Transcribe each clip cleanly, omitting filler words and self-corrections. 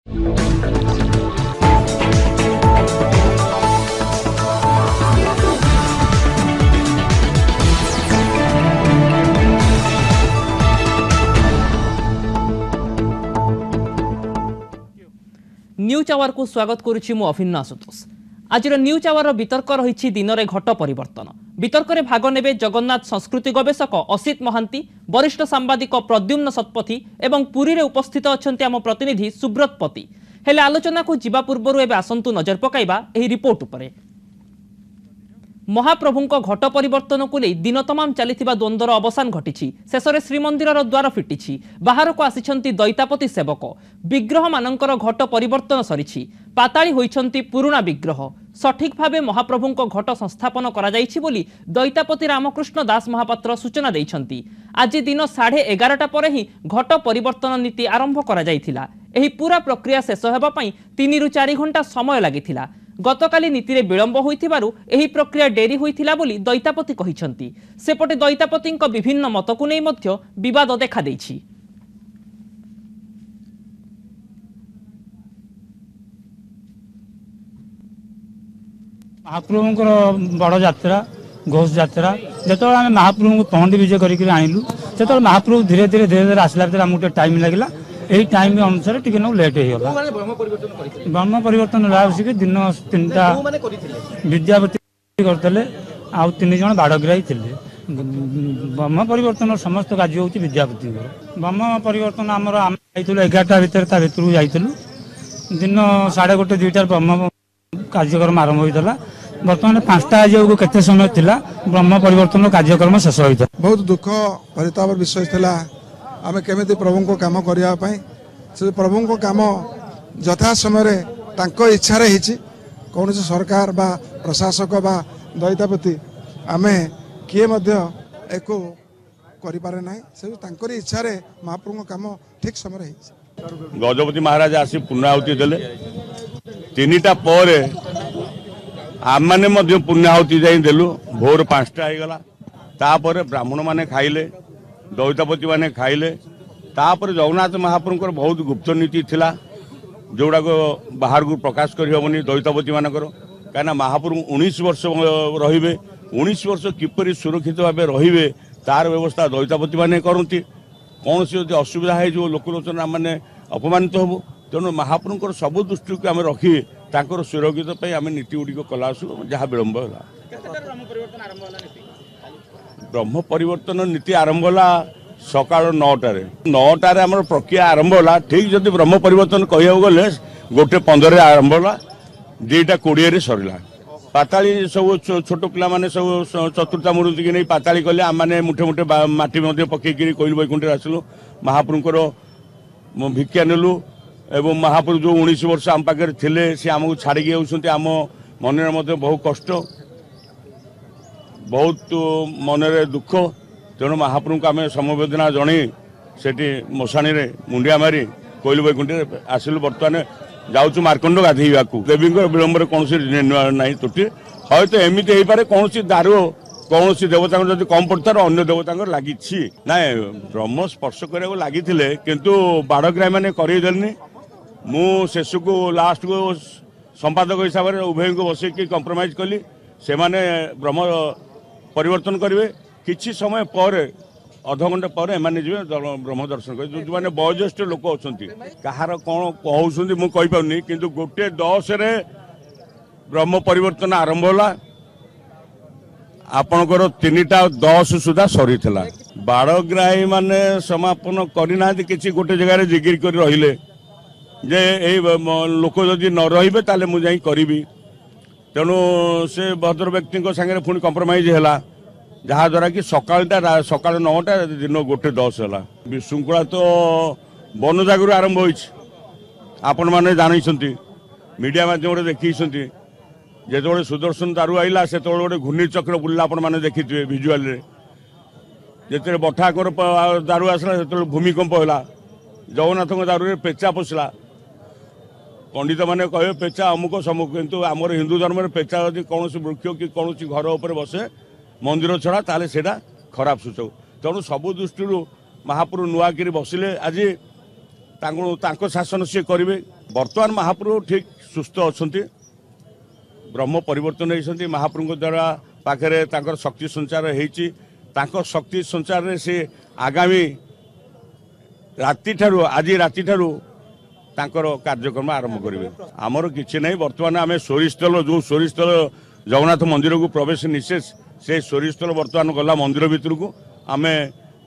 News our को स्वागत करुछि मु अभिन्न आशुतोष। आज न्यूज आवर वितर्क रही दिन में घट परिवर्तन वितर्क में भाग ने जगन्नाथ संस्कृति गवेषक असित महांती, वरिष्ठ सांबादिक प्रद्युम्न शतपथी एवं पुरी रे उपस्थित अच्छा आम प्रतिनिधि सुब्रत पति। हेले आलोचना को जीवा पूर्व एवं आसंतु नजर पकाइबा एही रिपोर्ट उपरे। महाप्रभुंक घट परिवर्तन को नहीं दिन तमाम चलीथिबा द्वंद्वर अवसान घटी। शेष में श्रीमंदिर द्वार फिटी बाहर को आसिछंती दैतापति सेवक। विग्रह मानकर घट परिवर्तन सरी पाताली होइछंती पुराणा विग्रह। सठिक भावे महाप्रभुंक घट संस्थापन करा जाइछि बोली दैतापति रामकृष्ण दास महापात्र सूचना दैछंती। आज दिन 11:30 पर ही घट परिवर्तन नीति आरंभ करा जाइथिला। एही पूरा प्रक्रिया शेष हेबा पई 3 ରୁ 4 घंटा समय लागिथिला। गतकाली नीति रे विलंब होइथिबारु एही प्रक्रिया डेरी होइथिला बोली दैतापति कहिछंती। सेपटे दैतापतिंक विभिन्न मतकु नै मध्य विवाद देखा दैछि। महाप्रभुंकर बड़ यात्रा घोष यात्रा जो आम महाप्रभु को पहंडी विजय करके आनिलु से महाप्रभु धीरे धीरे आसला भर आमको टाइम लगे यही टाइम अनुसार टी लेट होगा। ब्रह्म परिवर्तन दिन 3टा विद्यापति करते आउ 3 जन बाड़ग्राही थे। ब्रह्म परिवर्तन समस्त कार्य हूँ विद्यापति। ब्रह्म परिवर्तन आमर आम जाइलु 11टा भितर भितर जाइलु दिन 1:30 2टार ब्रह्म कार्यक्रम आरंभ होता। बर्तमान 5टा आज केते समय थिला ब्रह्म परिवर्तन कार्यक्रम शेष होता। बहुत दुख परिताप विषय थिला आमे केमिति प्रभु को काम करिया पई से प्रभु को काम यथा समय तांको इच्छा रे हिची कौन से सरकार बा प्रशासक बा दैतापति आमे किए मध्य एको करि पारे नाही से तांको इच्छा रे महाप्रभु को काम ठीक समय हिची। गजपति महाराज आसी पुण्याहुति देले 3टा पर आम मैंने पुण्याहुति जाई देलु भोर 5टा होगला। तापर ब्राह्मण माने खाइले दैतापति माने खाइले। तापर जगन्नाथ महाप्रभुंकर बहुत गुप्त नीति थिला जोड़ा को बाहर को प्रकाश करहबनी दैतापति मानकर कहीं महाप्रभु 19 वर्ष रहिबे 19 वर्ष किपरि सुरक्षित भाव रहिबे तार व्यवस्था दैतापति माने करती। कौन सी असुविधा है जो लोकलोचना माने अपमानित हबो तेणु महाप्रभुंकर सबु दृष्टि को आम रखी तांकर सुरक्षित आम नीति गुड़िक कलासु जहाँ विलंब है। ब्रह्म परिवर्तन नीति आरंभ है सकाल 9टार आम प्रक्रिया आरंभ है। ठीक जदि ब्रह्म परिवर्तन कह गले 1:15 आरंभ है 2:20 सरला। पाताली सब छोट पिला माने सब चतुर्था मूर्ति की नहीं पाताली कले आम मैंने मुठे मुठे माटी पकईकि कोइल वैकुंठ आसलु महाप्रभुंकर भिक्षा नेलु एवं महाप्रभु जो 19 वर्ष आम पाखे थे सी आमको छाड़ी होती आम मन बहुत कष्ट बहुत मन दुख तेणु महाप्रभु को आम समवेदना जन से मशाणी मुंडिया मारी कोइल वैकुंठ आसिलु। बर्तमान जाऊँ मार्कंड गाधेवा देवी विलंब कौन ना त्रुटि हयत तो एमती हो पारे कौन दारू कौन देवता जब कम पड़ता अन्य देवता लगी ना ब्रह्म स्पर्श करने लगी किंतु बाड़ग्राही मैंने करदेनि मु शेष को लास्ट को संपादक हिसाब से उभय को बसैक कंप्रोमाइज कली से माने ब्रह्म परिवर्तन करेंगे किछि समय पर अध घंटे पर एमाने जी ब्रह्म दर्शन कर जो मैंने वयोज्येष्ठ लोक अच्छा कहार कौन कहते मुझे कहीपरि कि 1:10 ब्रह्म परिवर्तन आरंभ है आपणकर 3:10 सुधा सरी बाड़ग्राही माने समापन करना कि गोटे जगार जिगिर कर रहिले जे लोक जदि न रे ताले मुझे करी तेणु से भद्र व्यक्ति सागे पुणी कंप्रोमाइज है जहाद्वारा कि सकाल 9टा दिन 1:10 है। विशृंखला तो वन जागर आरंभ आपण मैंने जानते मीडिया मध्यम देखी जो सुदर्शन दारू आईला से गोटे घूर्णी चक्र बुला आपण मैंने देखी थे भिजुआल जो बठाकर दारू आसला से भूमिकंप है जगन्नाथ दारू पेचा पशला पंडित मैंने कहे पेचा अमुक समुक किंतु आमर हिंदू धर्म में पेचा यदि कौन वृक्ष कि कौन घर उपर बसे मंदिर छड़ा ताले सेटा खराब सूचक तेणु सबु दृष्टि महाप्रभु नुआकि बसिले आज शासन सी करेंगे बर्तमान महाप्रभु ठीक सुस्थ अच्छा ब्रह्म परिवर्तन होती महाप्रभु द्वारा पाखे शक्ति संचार होती शक्ति संचार रे से आगामी राति ठारू आज राति ठारू कार्यक्रम आरंभ करेंगे आमर किसी ना बर्तमान आम सोरीस्थल जो सोरीस्थल जगन्नाथ मंदिर को प्रवेश निषेध से सोरीस्थल बर्तमान गला मंदिर भितर को आम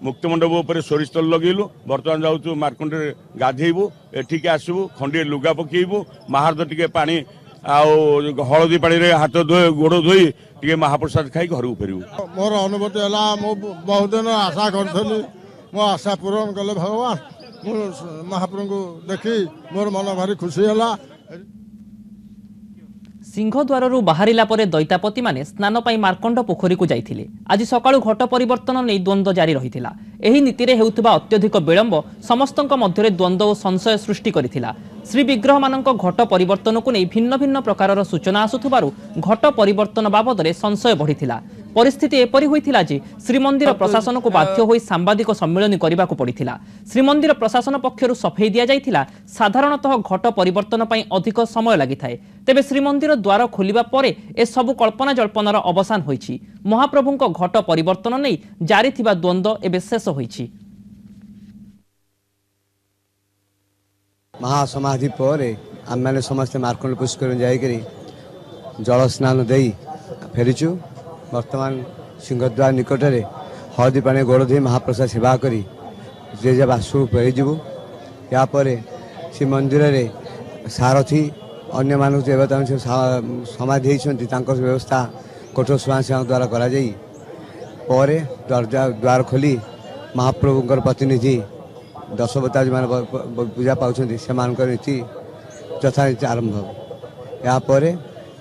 मुक्तमंडप उपर सोरीस्थल लगेलु बर्तमान जाऊँ मार्कंडे गाधेबू एठिक आसबू खंडे लुगा पकेबू महारद टिके पानी हलदी पानी रे हाथ धोए गोड़ धोई टे महाप्रसाद खाई घर को फेरबू मोर अनुभूति है बहुत दिन आशा करी मो आशा पूरण कले भगवान महाप्रभु को देखी मोर मन भारी खुशी है। सिंहद्वार बाहरिला परे दैतापति माने स्नान पाई मार्कंड पोखरी को जाइथिले। आज सकाळु घट परिवर्तन नै द्वंद्व जारी रहिथिला। एही नीतिरे हेउथबा अत्यधिक विलंब समस्तंक मध्यरे द्वंद्व और संशय सृष्टि करिथिला। श्री विग्रह मानक घट परिवर्तन को नै भिन्न भिन्न प्रकारर सूचना आसुथबारु घट परिवर्तन बाबदरे संशय बढ़िथिला। परिस्थिति एपरि होइथिला जे श्रीमंदिर प्रशासन को बाध्य होई सांबादिक सम्मेलन करबा को पड़िथिला। श्रीमंदिर प्रशासन पक्षरु सफेई दिया जाइथिला साधारणतः घट परिवर्तन पई अधिक समय लागिथाय। तेबे श्रीमंदिर द्वार खोलिबा परे ए सबु कल्पना जल्पनार अवसान होइछि। महाप्रभुंक घट परिवर्तन नै जारी थिबा द्वंद्व एबे शेष होइछि। महासमाधि पर आम मैंने समस्त मार्कंड पुष्कर जाकरी जल स्नान दे फेरीचु। वर्तमान सिंहद्वार निकट में हलदी पानी गोड़ धोई महाप्रसाद सेवा करी जे जब आसू फेरीजु। यापर श्री मंदिर रे सारथी अन्य मानक देवता समाधि होती व्यवस्था कोठ स्वयंसेवक द्वारा करा पर द्वार खोली महाप्रभुंकर प्रतिनिधि दशवता जो पूजा पाँच से नीति यथानीति आरंभ हो। यापर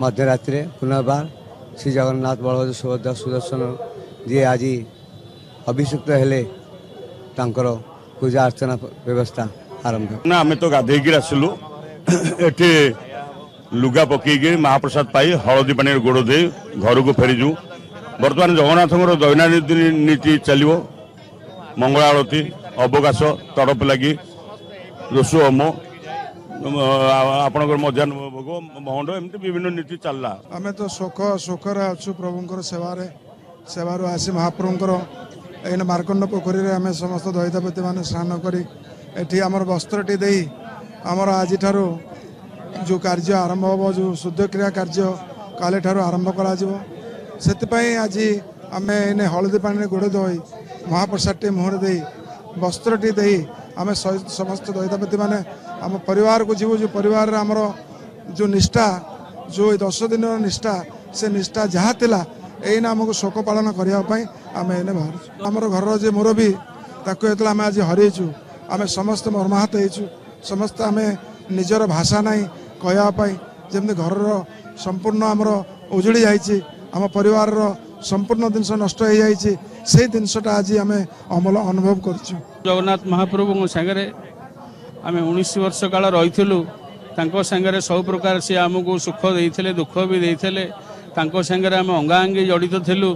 मध्यरात्रि पुनर्बार श्री जगन्नाथ बलभद्र सुभद्रा सुदर्शन जी आज अभिषिक्त हेले पूजा अर्चना व्यवस्था आरंभ ना आम तो गाधेक आसलु एठी लुगा पकईकि महाप्रसाद पाई हलदी पानी गोड़ दे घर को फेरीजु। बर्तमान जगन्नाथ दैनन्दिन नीति चलो मंगल आरती अवकाश तड़प लगी रोष होम आपणकर मध्याह्न भोग महंड एमती विभिन्न नीति चलला। आम तो शोकर अच्छु प्रभुंकर सेवार आसी महाप्रभुंकर एने मार्कंड पोखरी रे आम समस्त दैतापति मान स्नान करी एठी आमर वस्त्रटी दे आमर आज ठारू जो कार्य आरंभ हो जो शुद्ध क्रिया कार्य काले ठारू आरंभ करा से आज आम एने हलदी पानी गोड़ धोई महाप्रसाद मुहर दे वस्त्रटी दे आम समस्त दैतापति माने आम परिवार को जीव जो परिवार आमर जो निष्ठा जो 10 दिन निष्ठा से निष्ठा जहाँ थिला एना आमको शोक पालन करने आम एने बाहर आमर घर जे मुरबी ताकू आम आज हरईचु आम समस्त मर्माहत होइचु समस्त आम निजर भाषा ना कहवाई जमी घर संपूर्ण आमर उजुड़ी जाइए आम परिवार संपूर्ण जिनस नष्ट हो जाइए से जिनसटा आज आम अमल अनुभव कर जगन्नाथ महाप्रभु सागरे आम 19 वर्ष काल रही सागरे सब प्रकार सी आमको सुख देते दुख भी देते सागरे आम अंगांगी जड़ित थिलु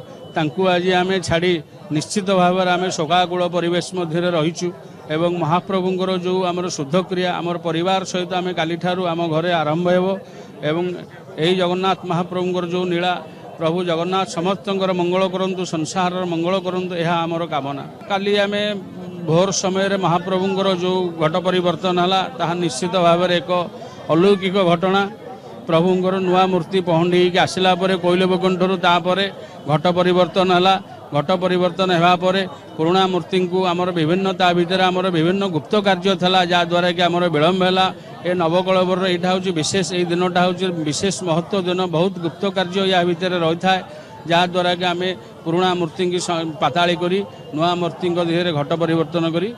आज आम छाड़ी निश्चित भाव आम शोकाकूल परिवेश मध्य रहीचु एवं महाप्रभुंकर जो आमर शुद्ध क्रिया आमर परिवार सहित आम काली ठारू आम घरे आरंभ हो एवं यही जगन्नाथ महाप्रभुंकर जो नीला प्रभु जगन्नाथ समस्तंकर मंगल करंतु संसार मंगल करंतु यह आमर कामना। काली आम भोर समय महाप्रभुंकर जो घट परिवर्तन है ताहा निश्चित भाव एक अलौकिक घटना। प्रभुंकर नुआ मूर्ति पहंडी आसला कोइल बैकुंठरू तापर घट परिवर्तन है घट परिवर्तन होगापर पुराणा मूर्ति को आमर विभिन्न ता भीतर आमर विभिन्न गुप्त कार्य था जहाँद्वारा कि आमर विलम्ब है ये नवकलबर यहाँ हूँ विशेष ये दिनटा हूँ विशेष महत्व दिन बहुत गुप्त कार्य या भितर रही था जहाँद्वारा कि आम पुराणा मूर्ति की पाताड़ी करी नुआ मूर्ति देहरे घट परिवर्तन करी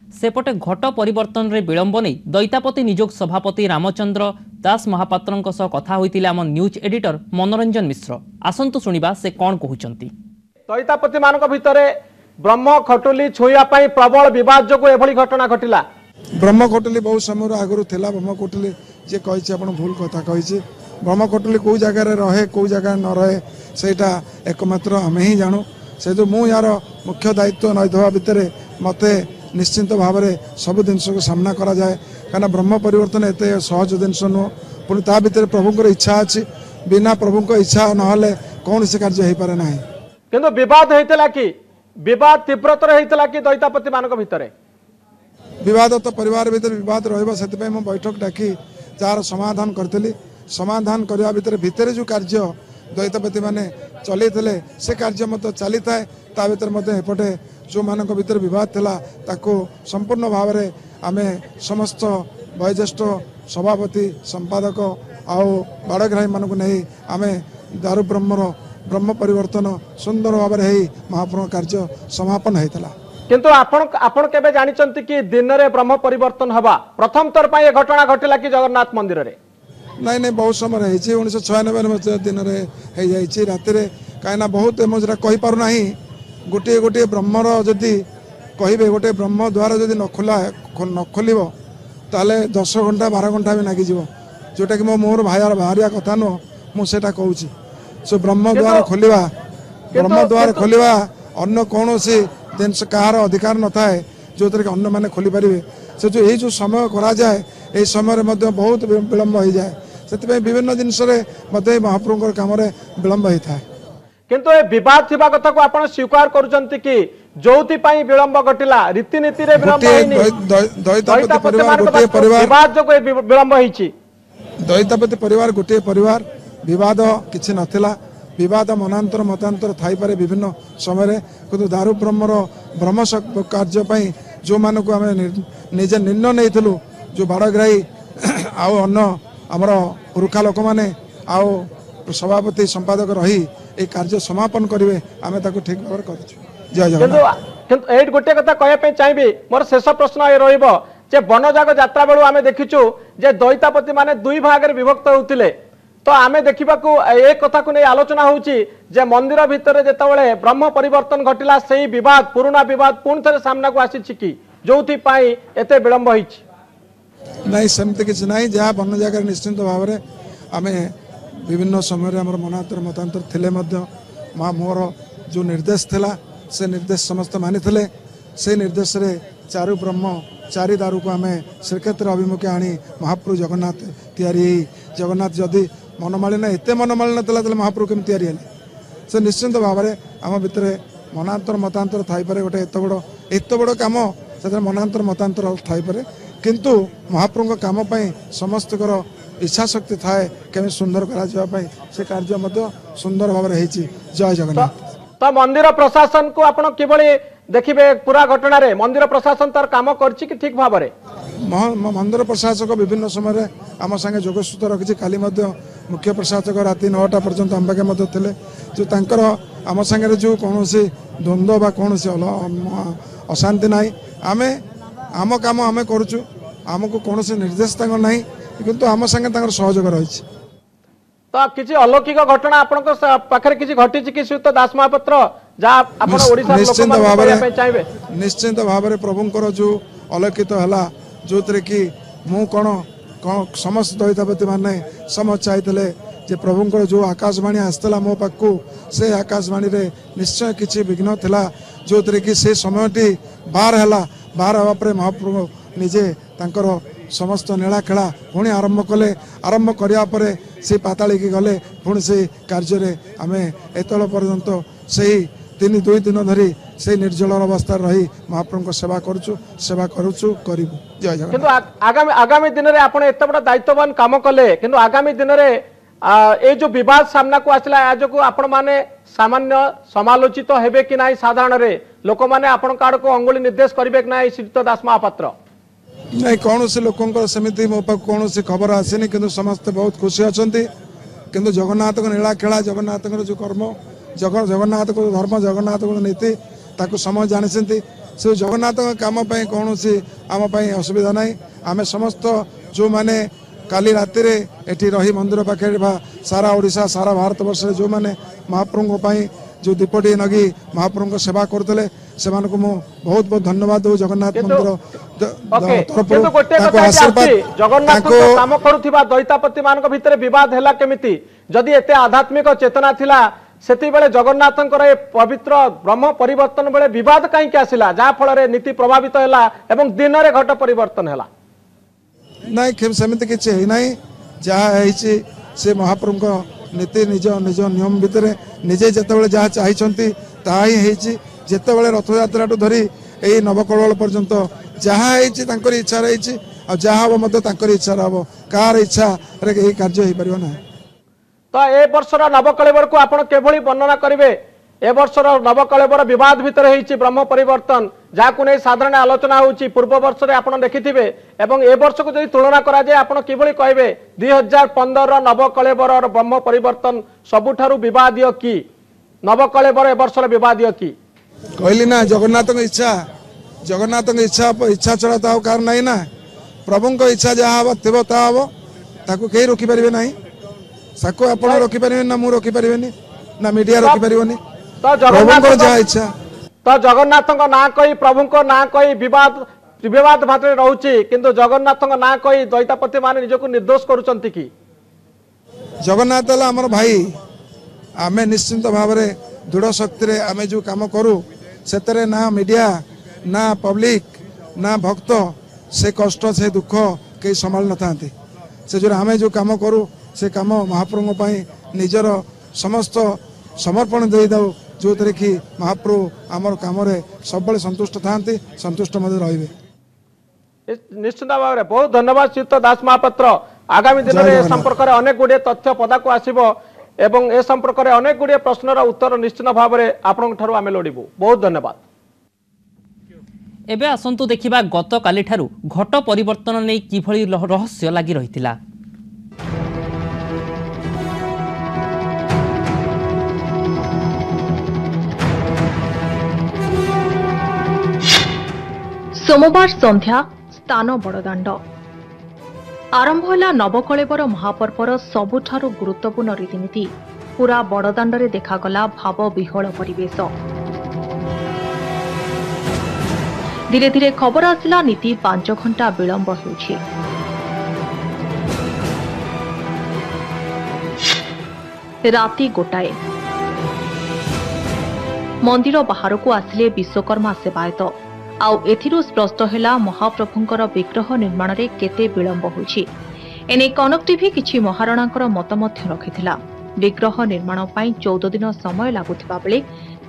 सेपटे घट परिवर्तन रे विलंब नहीं दैतापति निजोग सभापति रामचंद्र दास महापात्रंक सह कथा होइतिले आम न्यूज एडिटर मनोरंजन मिश्र। आसंतु सुनिबा से कौन कहउचंती। दैतापति मानक भितरे ब्रह्म खटुली छुइया पई प्रबल विवाद जो एभली घटना घटिला। ब्रह्म खटुली बहुत समय आगु थिला ब्रह्म खटुली जे कहिছে आपण भूल कथा कहिছে ब्रह्म खटुली को जगह रे रहे को जगह न रहे सेटा एकमात्र हमें ही जानू से जो मु यार मुख्य दायित्व नैथवा भितरे मते निश्चिंत भाव में सब जिनस को सामना करा जाए कहीं ब्रह्म परिवर्तन एत सहज जिनस नुह पुणी ता भीतर प्रभुंर इच्छा अच्छी बिना प्रभु इच्छा ना कौन से कार्य हो पारे ना किंतु विवाद होता कि विवाद तीव्रतर होता कि दैतापति मान भितर विवाद तो परिवार भीतर विवाद रही मु बैठक डाकी जार समाधान करी समाधान करने भितर जो कार्य दैतापति मैंने चलते से कार्य मत चली थाए ता भीतर एपटे जो मान भीतर विवाद थिला ताको संपूर्ण भाव में आम समस्त वयोज्येष्ठ सभापति संपादक आउ बाड़ग्राही मानक नहीं आम दारू ब्रह्म परिवर्तन सुंदर भाव में महाप्रभु कार्य समापन होता किंतु आपण केबे जानिचंती कि दिन रे ब्रह्म परिवर्तन हवा प्रथम तर पई ए घटना घटिला कि जगन्नाथ मंदिर रे नहीं बहुत समय रही 1996 दिन में राति कहीं बहुत मुझे कही पार ना गोटे गोटे ब्रह्मर जदि कहे गोटे ब्रह्म द्वार जदि न खोल ताले 10 घंटा 12 घंटा भी लगिज जोटा कि मो मोर बाहरिया कथा नुह मुझे कहूँ सो ब्रह्म द्वार खोलिया अन्य कौन जिनस कहार अधिकार न थाए जो थे अन्न मैंने खोली पारे से जो समय कराए समय बहुत विलम्ब हो जाए से विभिन्न जिनस महाप्रभु कम विलम्ब होता है किंतु ए विवाद थिबा कथा को आपण स्वीकार करूचंती कि जोति पई विलंब घटिला रीतिनीति रे विलंब होइनी दैतापति परिवार गोटे परिवार विवाद जो विलंब होईची दैतापति परिवार गोटे परिवार विवाद किछि नथिला विवाद मनांतर मतांतर थाई पारे विभिन्न समय किंतु दारू ब्रह्म कार्य पई जो मान को आम निजे निर्णय नहींथिलु जो बाड़ग्राही आउ अन्न आमर पुरुखा लोक मैंने आउ सभापति संपादक रही ए कार्य समापन करेंगे आम ठीक भाव में कर जय जगन्नाथ गोटे कथा कहवाई चाहिए मोर शेष प्रश्न ये रे बनजाग यात्रा बेलू आम देखीचु जे दैतापति माने दुई भाग में विभक्त होते तो आम देखा एक कथा को नहीं आलोचना होची जे मंदिर भितर जितेबाला ब्रह्म परिवर्तन घटिला से विवाद पुराना विवाद पुणी थे सामना को आसी कि जो एत विलंब हो नहीं सेमती किसी ना जहाँ बन जगह निश्चिंत भाव में आम विभिन्न समय आम मनांतर मतांतर थे मोर जो निर्देश थिला से निर्देश समस्त मानी से निर्देश रे चारु ब्रह्म चारि दारू को आम श्रीक्षेत्र अभिमुखे आनी महाप्रभु जगन्नाथ तैयारी जगन्नाथ जदि मनमालिन एत मनमालिन था महाप्रभु केमी तैयारी से निश्चिंत भाव में आम भितर मनांतर मतांतर थाईपे गोटे एत बड़ कम से मनांतर मतांतर थाईपे किंतु महाप्रभु काम समस्त इच्छा शक्ति थाए केमी सुंदर करा से कार्य सुंदर भाव में जय जगन्नाथ तो मंदिर प्रशासन को आपण किभली देखिबे पूरा घटना रे मंदिर प्रशासन तार काम करछि कि ठीक भाव में मंदिर प्रशासक विभिन्न समय आम संगे जोगसूत्र रखी काली मुख्य प्रशासक राति 9टा पर्यंत आम पाखे थे जो तांकर आम संगे जो कौन द्वंद्व बा कौन अशांति ना आम आम काम आम करुचु आमको कौन निर्देश ना किंतु आम संगे सहयोग रही तो किसी अलौकिक घटना आपण पाखे किसी घटी कि श्रीयुत दास महापात्र निश्चिंत भाव में प्रभुंर जो अलौकित है जो थे कि मु कौन समस्त दैतापति माने समझ चाहते जे प्रभुंर जो आकाशवाणी आसला मो पाखु से आकाशवाणी रे निश्चय किसी विघ्न थिला जो थे कि से समयटी बाहर है बाहर हाँपर महाप्रभु निजे तांकर समस्त नीला खेला पुणी आरंभ कले आरंभ करापर से पाताली की गले पुणी से कार्य आम एतल पर्यंत से 2 दिन धरी से निर्जल अवस्था रही महाप्रभु सेवा करुचु सेवा करुचु करिबु जय जगन्नाथ आगामी दिन में आप एत बड़ा दायित्ववान काम कले किंतु आगामी दिन में ये जो विवाद सामना को आसला आज को आपण माने सामान्य समालोचित हेबे कि नहीं साधारण रे लोक माने आपण कार्ड को अंगुली निर्देश करिबे कि नहीं श्रीयुत दास महापात्र नहीं कौन से लोक सेमती मो पाक कौन खबर आसनी कि समस्ते बहुत खुशी अच्छा किंतु जगन्नाथ नीला खेला जगन्नाथ जो कर्म जगन्नाथ को धर्म जगन्नाथ को नीति ताकू समझ जानी से जगन्नाथ काम कौन आम असुविधा ना आम समस्त जो मैंने काली राति एटी रही मंदिर पाखे सारा ओडिशा सारा भारत वर्ष जो मैंने महाप्रभु जो दीपटी नगी महाप्रभु सेवा करते से बहुत बहुत धन्यवाद दो जगन्नाथ मंदिर जगन्नाथ काम करुवा दैतापति मान भितर विवाद है केमिति जदि एते आध्यात्मिक चेतना थिला सेति बेले जगन्नाथंकर ए पवित्र ब्रह्म परिवर्तन बेले विवाद कहीं आसिला जहाँ फल नीति प्रभावित है एवं दिन में घट परिवर्तन है ନାଇଁ ସେମିତି କିଛି ହେଇନାହିଁ। ଯାହା ହେଇଛି ସେ ମହାପ୍ରଭୁଙ୍କ ନୀତି ନିଜ ନିଜ ନିୟମ ଭିତରେ ନିଜେ ଯେତେବେଳେ ଯାହା ଚାହିଁଛନ୍ତି ତାହା ହିଁ ହେଇଛି। ଯେତେବେଳେ ରଥଯାତ୍ରାଠୁ ଧରି ଏଇ ନବକଳେବର ପର୍ଯ୍ୟନ୍ତ ଯାହା ହେଇଛି ତାଙ୍କର ଇଚ୍ଛାରେ ହେଇଛି, ଆଉ ଯାହା ହବ ମଧ୍ୟ ତାଙ୍କର ଇଚ୍ଛାରେ ହବ। କାହାର ଇଚ୍ଛାରେ ଏହି କାର୍ଯ୍ୟ ହେଇପାରିବ ନାହିଁ। ତ ଏ ବର୍ଷର ନବକଳେବରକୁ ଆପଣ କିଭଳି ବର୍ଣ୍ଣନା କରିବେ? ए वर्षर नवकलेबर विवाद भितर होइछि ब्रह्म परिवर्तन जाकु नै साधारण आलोचना होउछि। पूर्व वर्ष रे आपण देखिथिबे एवं ए वर्ष को जदि तुलना करा जाय आपण किभଳି कहबे 2015 नवकलेबर और ब्रह्म परिवर्तन सबुठारु विवादीय की नवकलेबर ए वर्षर विवादीय की? कहली ना जगन्नाथ इच्छा इच्छा छड़ा तो कार नहीं ना। प्रभु को इच्छा जहाँ हम थे ता हम ताकू कहीं रोकी पारे ना। साको आप रोकी पारे ना, मुझे रोकी पारे ना, मीडिया रोकी पारे। तो जगन्नाथ ना कही प्रभु को ना कही विवाद भाषा रोचे किंतु जगन्नाथ ना कही दैतापति मान निजक निर्दोष करुचंती की? जगन्नाथ आमर भाई आमे निश्चिंत भाव में दृढ़ शक्ति रे आमे जो काम करू से ना मीडिया ना पब्लिक ना भक्त से कष्ट से दुख कई संभाल न था। से जो आमे जो काम करू से काम महाप्रभु निजर समस्त समर्पण दे दऊ जो थे कि महाप्रभु आमर कम सब संतुष्ट था, संतुष्ट रही। निश्चित भाव में बहुत धन्यवाद श्रीयुत दास महापात्र। आगामी दिन में संपर्क में अनेक गुड़े तथ्य पदाक आसब एवं ए संपर्क में अनेक गुड़े प्रश्नर उत्तर निश्चित भाव में आपंठ आम लोड़बू। बहुत धन्यवाद। एबे आसंतु देखिबा गत काली ठारू घट परिवर्तन नै किभଳି रहस्य लागि रहितिला। सोमवार संध्या स्थान बड़दाण्ड आरंभ होला नवकलेबर महापर्वर सबुठारु गुरुत्वपूर्ण रीतिनीति। पूरा बड़दाण्डरे देखागला भाव विहल परिवेश। धीरे धीरे खबर आसिला नीति 5 घंटा विलंब होउछि। राति गोटाए मंदिर बाहरकू आसिले विश्वकर्मा सेवायत। आउ एथिरु स्पष्ट होला महाप्रभुंकर विग्रह निर्माण रे केते विलंब होछि। एने कनक टीवी किछि महाराणांकर मत मध्य रखिथिला। विग्रह निर्माण पई 14 दिन समय लागुथिबा बेले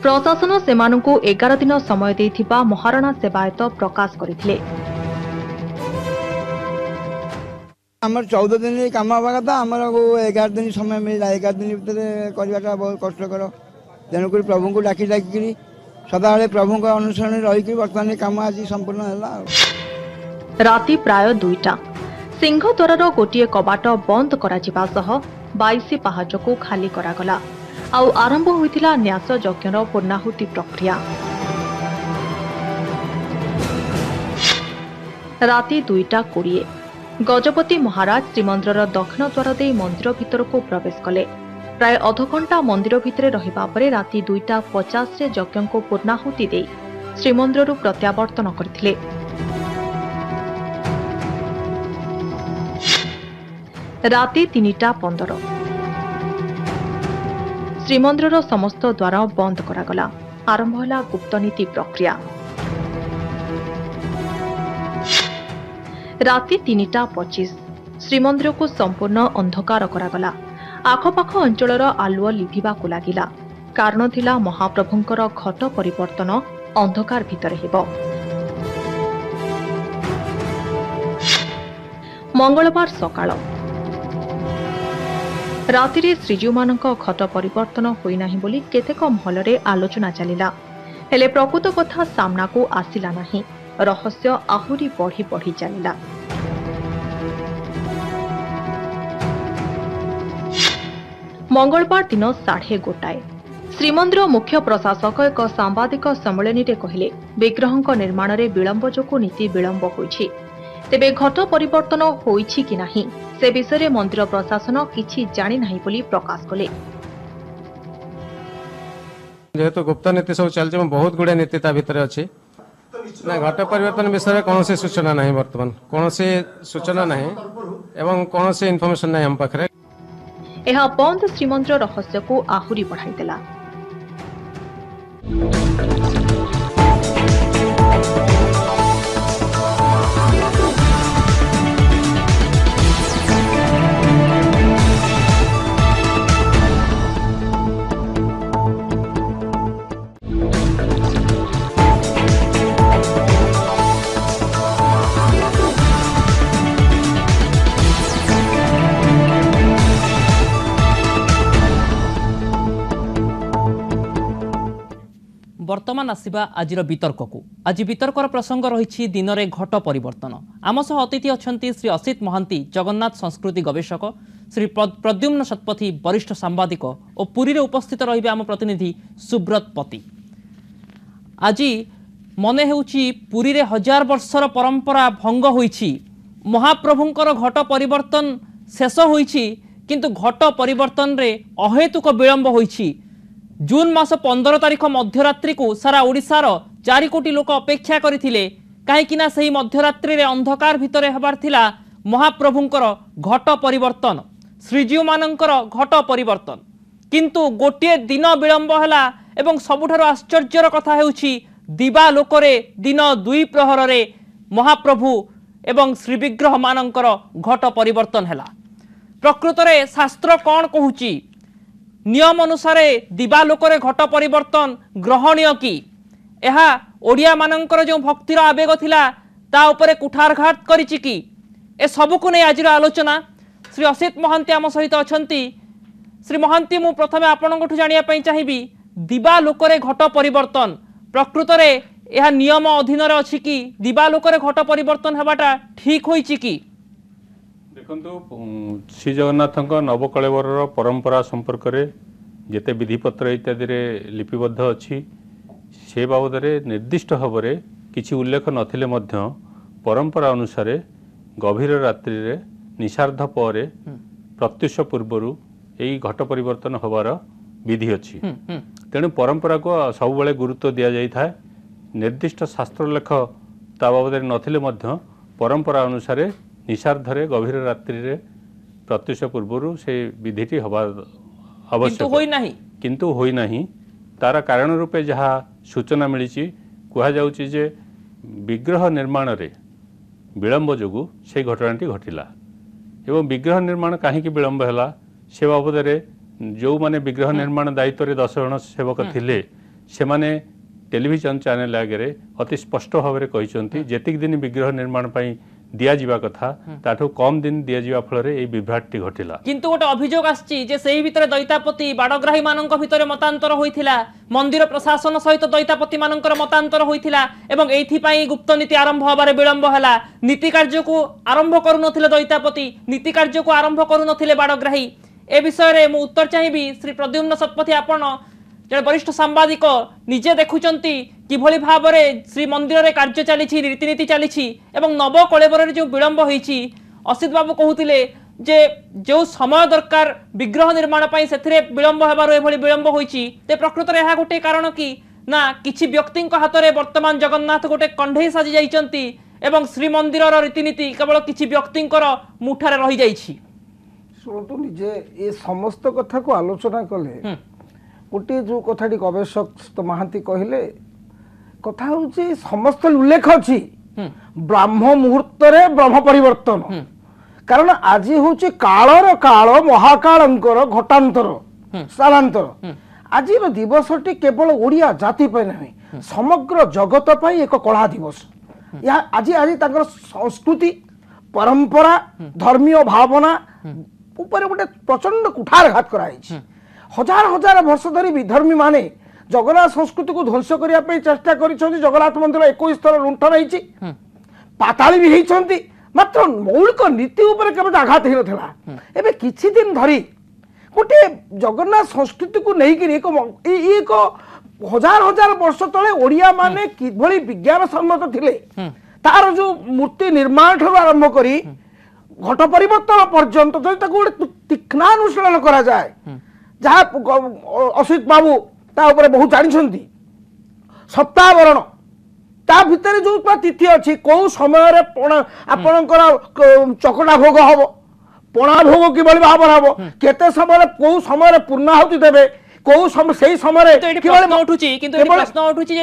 प्रशासन सेमानंकु 11 दिन समय देथिबा महाराणा सेवायत प्रकाश करथिले। हमर 14 दिन काम हवा कथा, हमर 11 दिन समय मिला। 11 दिन भीतर करवाटा बहुत कष्टकर। तेणुक प्रभु को डाकी डाकी सदा प्रभु का अनुसरण रही बर्तमान काम आज संपूर्ण है। राति प्राय 2टा सिंहद्वार गोटे कबाट बंद करा 22 पाहाच को खाली करागला। आउ आरंभ होइथिला न्यास यज्ञर पूर्णाहुति प्रक्रिया। राति 2:20 गजपति महाराज श्रीमंदिर दक्षिण द्वार दे मंदिर भितर को प्रवेश कले। प्राय अधघंटा मंदिर भितर रहिबा परे राति 2:50 रे यज्ञ को पूर्णाहुति दे श्रीमंदिर प्रत्यावर्तन करथिले। राति 3:15 श्रीमंदिर समस्त द्वार बंद करागला। आरंभ होला गुप्तनीति प्रक्रिया। राति 3:25 श्रीमंदिर को संपूर्ण अंधकार करागला। आखपाख अंचलर आलुओ लिभिबाकु लागिला। कारण थिला महाप्रभुंकर घट परिवर्तन अंधकार भितर हेबो। मंगलवार सकाळ रातिरे श्रीजीउमानंक घट परिवर्तन होई नाही बोली केतेक महलरे आलोचना चलिला। हेले प्रकृत कथा सामना को आसिला नाही। रहस्य आहुरी बढ़ी बढ़ी चलिला। मंगलवार दिन 1:30 श्रीमंदिर मुख्य प्रशासक एक सांबादिक सम्मेलन में कहले विग्रह निर्माण में विलंब जोगु नीति विलंब होइछि। तेबे घट परिवर्तन होइछि कि नाही से विषय मंदिर प्रशासन किछि जानि नाही बोली प्रकाश कले। जेहेतु गुप्त नीति सब चलछि, बहुत गुडे नीति ता भितर अछि ना। घट परिवर्तन विषय में कौन सूचना नहीं, वर्तमान कौन सूचना नहीं एवं कौन इनफॉरमेशन नहीं हम पाखरे। यह बंद श्रीमंदिर रहस्य को आहुरी बढ़ाईदेला। बर्तमान आसिबा आजिर वितर्क को आज वितर्कर प्रसंग रही दिन में घट परिवर्तन आम सह अतिथि अच्छा श्री असित महांती जगन्नाथ संस्कृति गवेषक श्री प्रद्युम्न शतपथी वरिष्ठ सांबादिक और पुरी रे उपस्थित रहिबे आम प्रतिनिधि सुब्रत पति। आज मने हेउची पुरी रे 1000 वर्षर परंपरा भंग होईछि महाप्रभुंकर घट परिवर्तन शेष होईछि किंतु घट परिवर्तन रे अहेतुक विलंब होईछि। जून मास 15 तारिख मध्यरात्रि को सारा ओडिशार 4 कोटी लोक अपेक्षा करथिले काहेकिना सही मध्यरात्रि रे अंधकार भितरे हबार थिला महाप्रभुंकर घट परिवर्तन श्रीजीव मानंकर घट परिवर्तन किंतु गोटे दिन विलंब हला एवं सबुठारो आश्चर्यर कथा हेउछि दिवा लोकरे दिन 2 प्रहर रे महाप्रभु एवं श्री विग्रह मानंकर घट परिवर्तन हला। प्रकृत रे शास्त्र कौन कहूची नियम अनुसार दिवालोकरे घट परिवर्तन ग्रहणीय कि एहा ओडिया मानंकर जो भक्तिर आवेग थिला ता उपरे कुठारघात करिछि कि ए सबको नै आजिर आलोचना। श्री असित महांती आम सहित अछंती। श्री महांती मु प्रथमे आपनकठु जानिया पई चाहिबी दिवालोकरे घट परिवर्तन प्रकृत रे एहा नियम अधीन रे अछि कि दिवालोकरे घट परिवर्तन हेबाटा ठीक होइछि कि? देखंतु श्री जगन्नाथ नवकलेवर परंपरा संपर्क रे जेते विधिपत्र इत्यादि रे लिपिबद्ध अच्छी से बाबद निर्दिष्ट भाव में किसी उल्लेख नथिले मध्य परंपरा अनुसार गभीर रात्रि रे निषार्ध पर प्रत्युष पूर्वर यही घट परिवर्तन होबार विधि अच्छी। तेणु परंपरा को सब बेले गुरुत्व दि जाए निर्दिष्ट शास्त्रलेख ता बाबद नथिले मध्य परंपरा अनुसार निषार्धरे गभीर रात्रि रे प्रत्युष पूर्वर से विधिटी हवा आवश्यक किंतु होई नहीं। तार कारण रूपे जहाँ सूचना मिली कह जाउची जे विग्रह निर्माण रे विलंब जोगु से घटनाटी घटिला एवं विग्रह निर्माण कहीं विलंब है से बाबद जो माने विग्रह निर्माण दायित्व रे 10 जन सेवक थिले से माने टेलीविजन चैनल आगे अति स्पष्ट भाव में कहते जेतिक दिन विग्रह निर्माण पाई दिया जीवा कथा ताठो कम दिन दिया जीवा फल रे ए विभ्राटटी घटिला। किंतु गोटे अभियोग आछि जे सेही भितरे दैतापति बाडग्राही माननक भितरे मतांतर होइथिला मंदिर प्रशासन सहित दैतापति माननकर मतांतर होइथिला एवं एथि पई गुप्त नीति आरंभ होबारे विलंब हला। नीति कार्य को आरंभ करू नथिले दैतापति नीति कार्य को आरंभ करू नथिले बाडग्राही। ए विषय रे मु उत्तर चाहिबी श्री प्रद्युम्न शतपथी आपण जे वरिष्ठ सांबादिक निजे देखुचंती किभली भाव में श्री मंदिर रे कार्य चली रीतिनीति चली एवं नव कलेवर जो विलंब होईची असित बाबू कहूतिले जे जो समय दरकार विग्रह निर्माण पई सेथिरे विलंब हेबारो एभली विलंब होईची ते प्रकृत रे एहा गोटे कारण कि ना किछि व्यक्ति हाथ में वर्तमान जगन्नाथ गोटे कंढई साजी जाइचंती एवं श्री मंदिर रीतिनीति केवल किछि व्यक्तिंकर मुठारे रही जाइछि। सुनतु निजे ए समस्त कथा को आलोचना कले गोटे जो कथाटी गवेषक महांती कहले कथा हूँ समस्त उल्लेख अच्छी ब्राह्म मुहूर्त ब्रह्म परिवर्तन कारण आज हूँ कालर काल महाकालंकर घटांतर स्थानांतर आज दिवसटी केवल ओडिया जाति नहीं समग्र जगत पाई एक कला दिवस। आज आज संस्कृति परंपरा धर्मीय भावना ऊपर गोटे प्रचंड कुठारघात कराई। हजार हजार वर्ष धरी विधर्मी माने जगन्नाथ संस्कृति को ध्वंस करने चेष्टा कर जगन्नाथ मंदिर 21 थर लुंठन होती पाताली भी होती मात्र मौलिक नीति उपर केवल आघात हो नाला। एवं किछि दिन धरी गोटे जगन्नाथ संस्कृति को लेकिन एक हजार हजार वर्ष तले ओडिया माने किभली विज्ञान सम्मत थिले तार जो मूर्ति निर्माण ठार आरंभ करी घट परिवर्तन पर्यंत गोटे तीक्ष्णानुशीलन करा जाए जहाँ असित बाबू ता ऊपर बहुत जानते सप्ताहवरण ता भितर जो तिथि अच्छी कौ समय आपणकर चकटा भोग हम पणा भोग कि भाव हम केते समय कौ समय पूर्णाहुति देवे कौ समय समय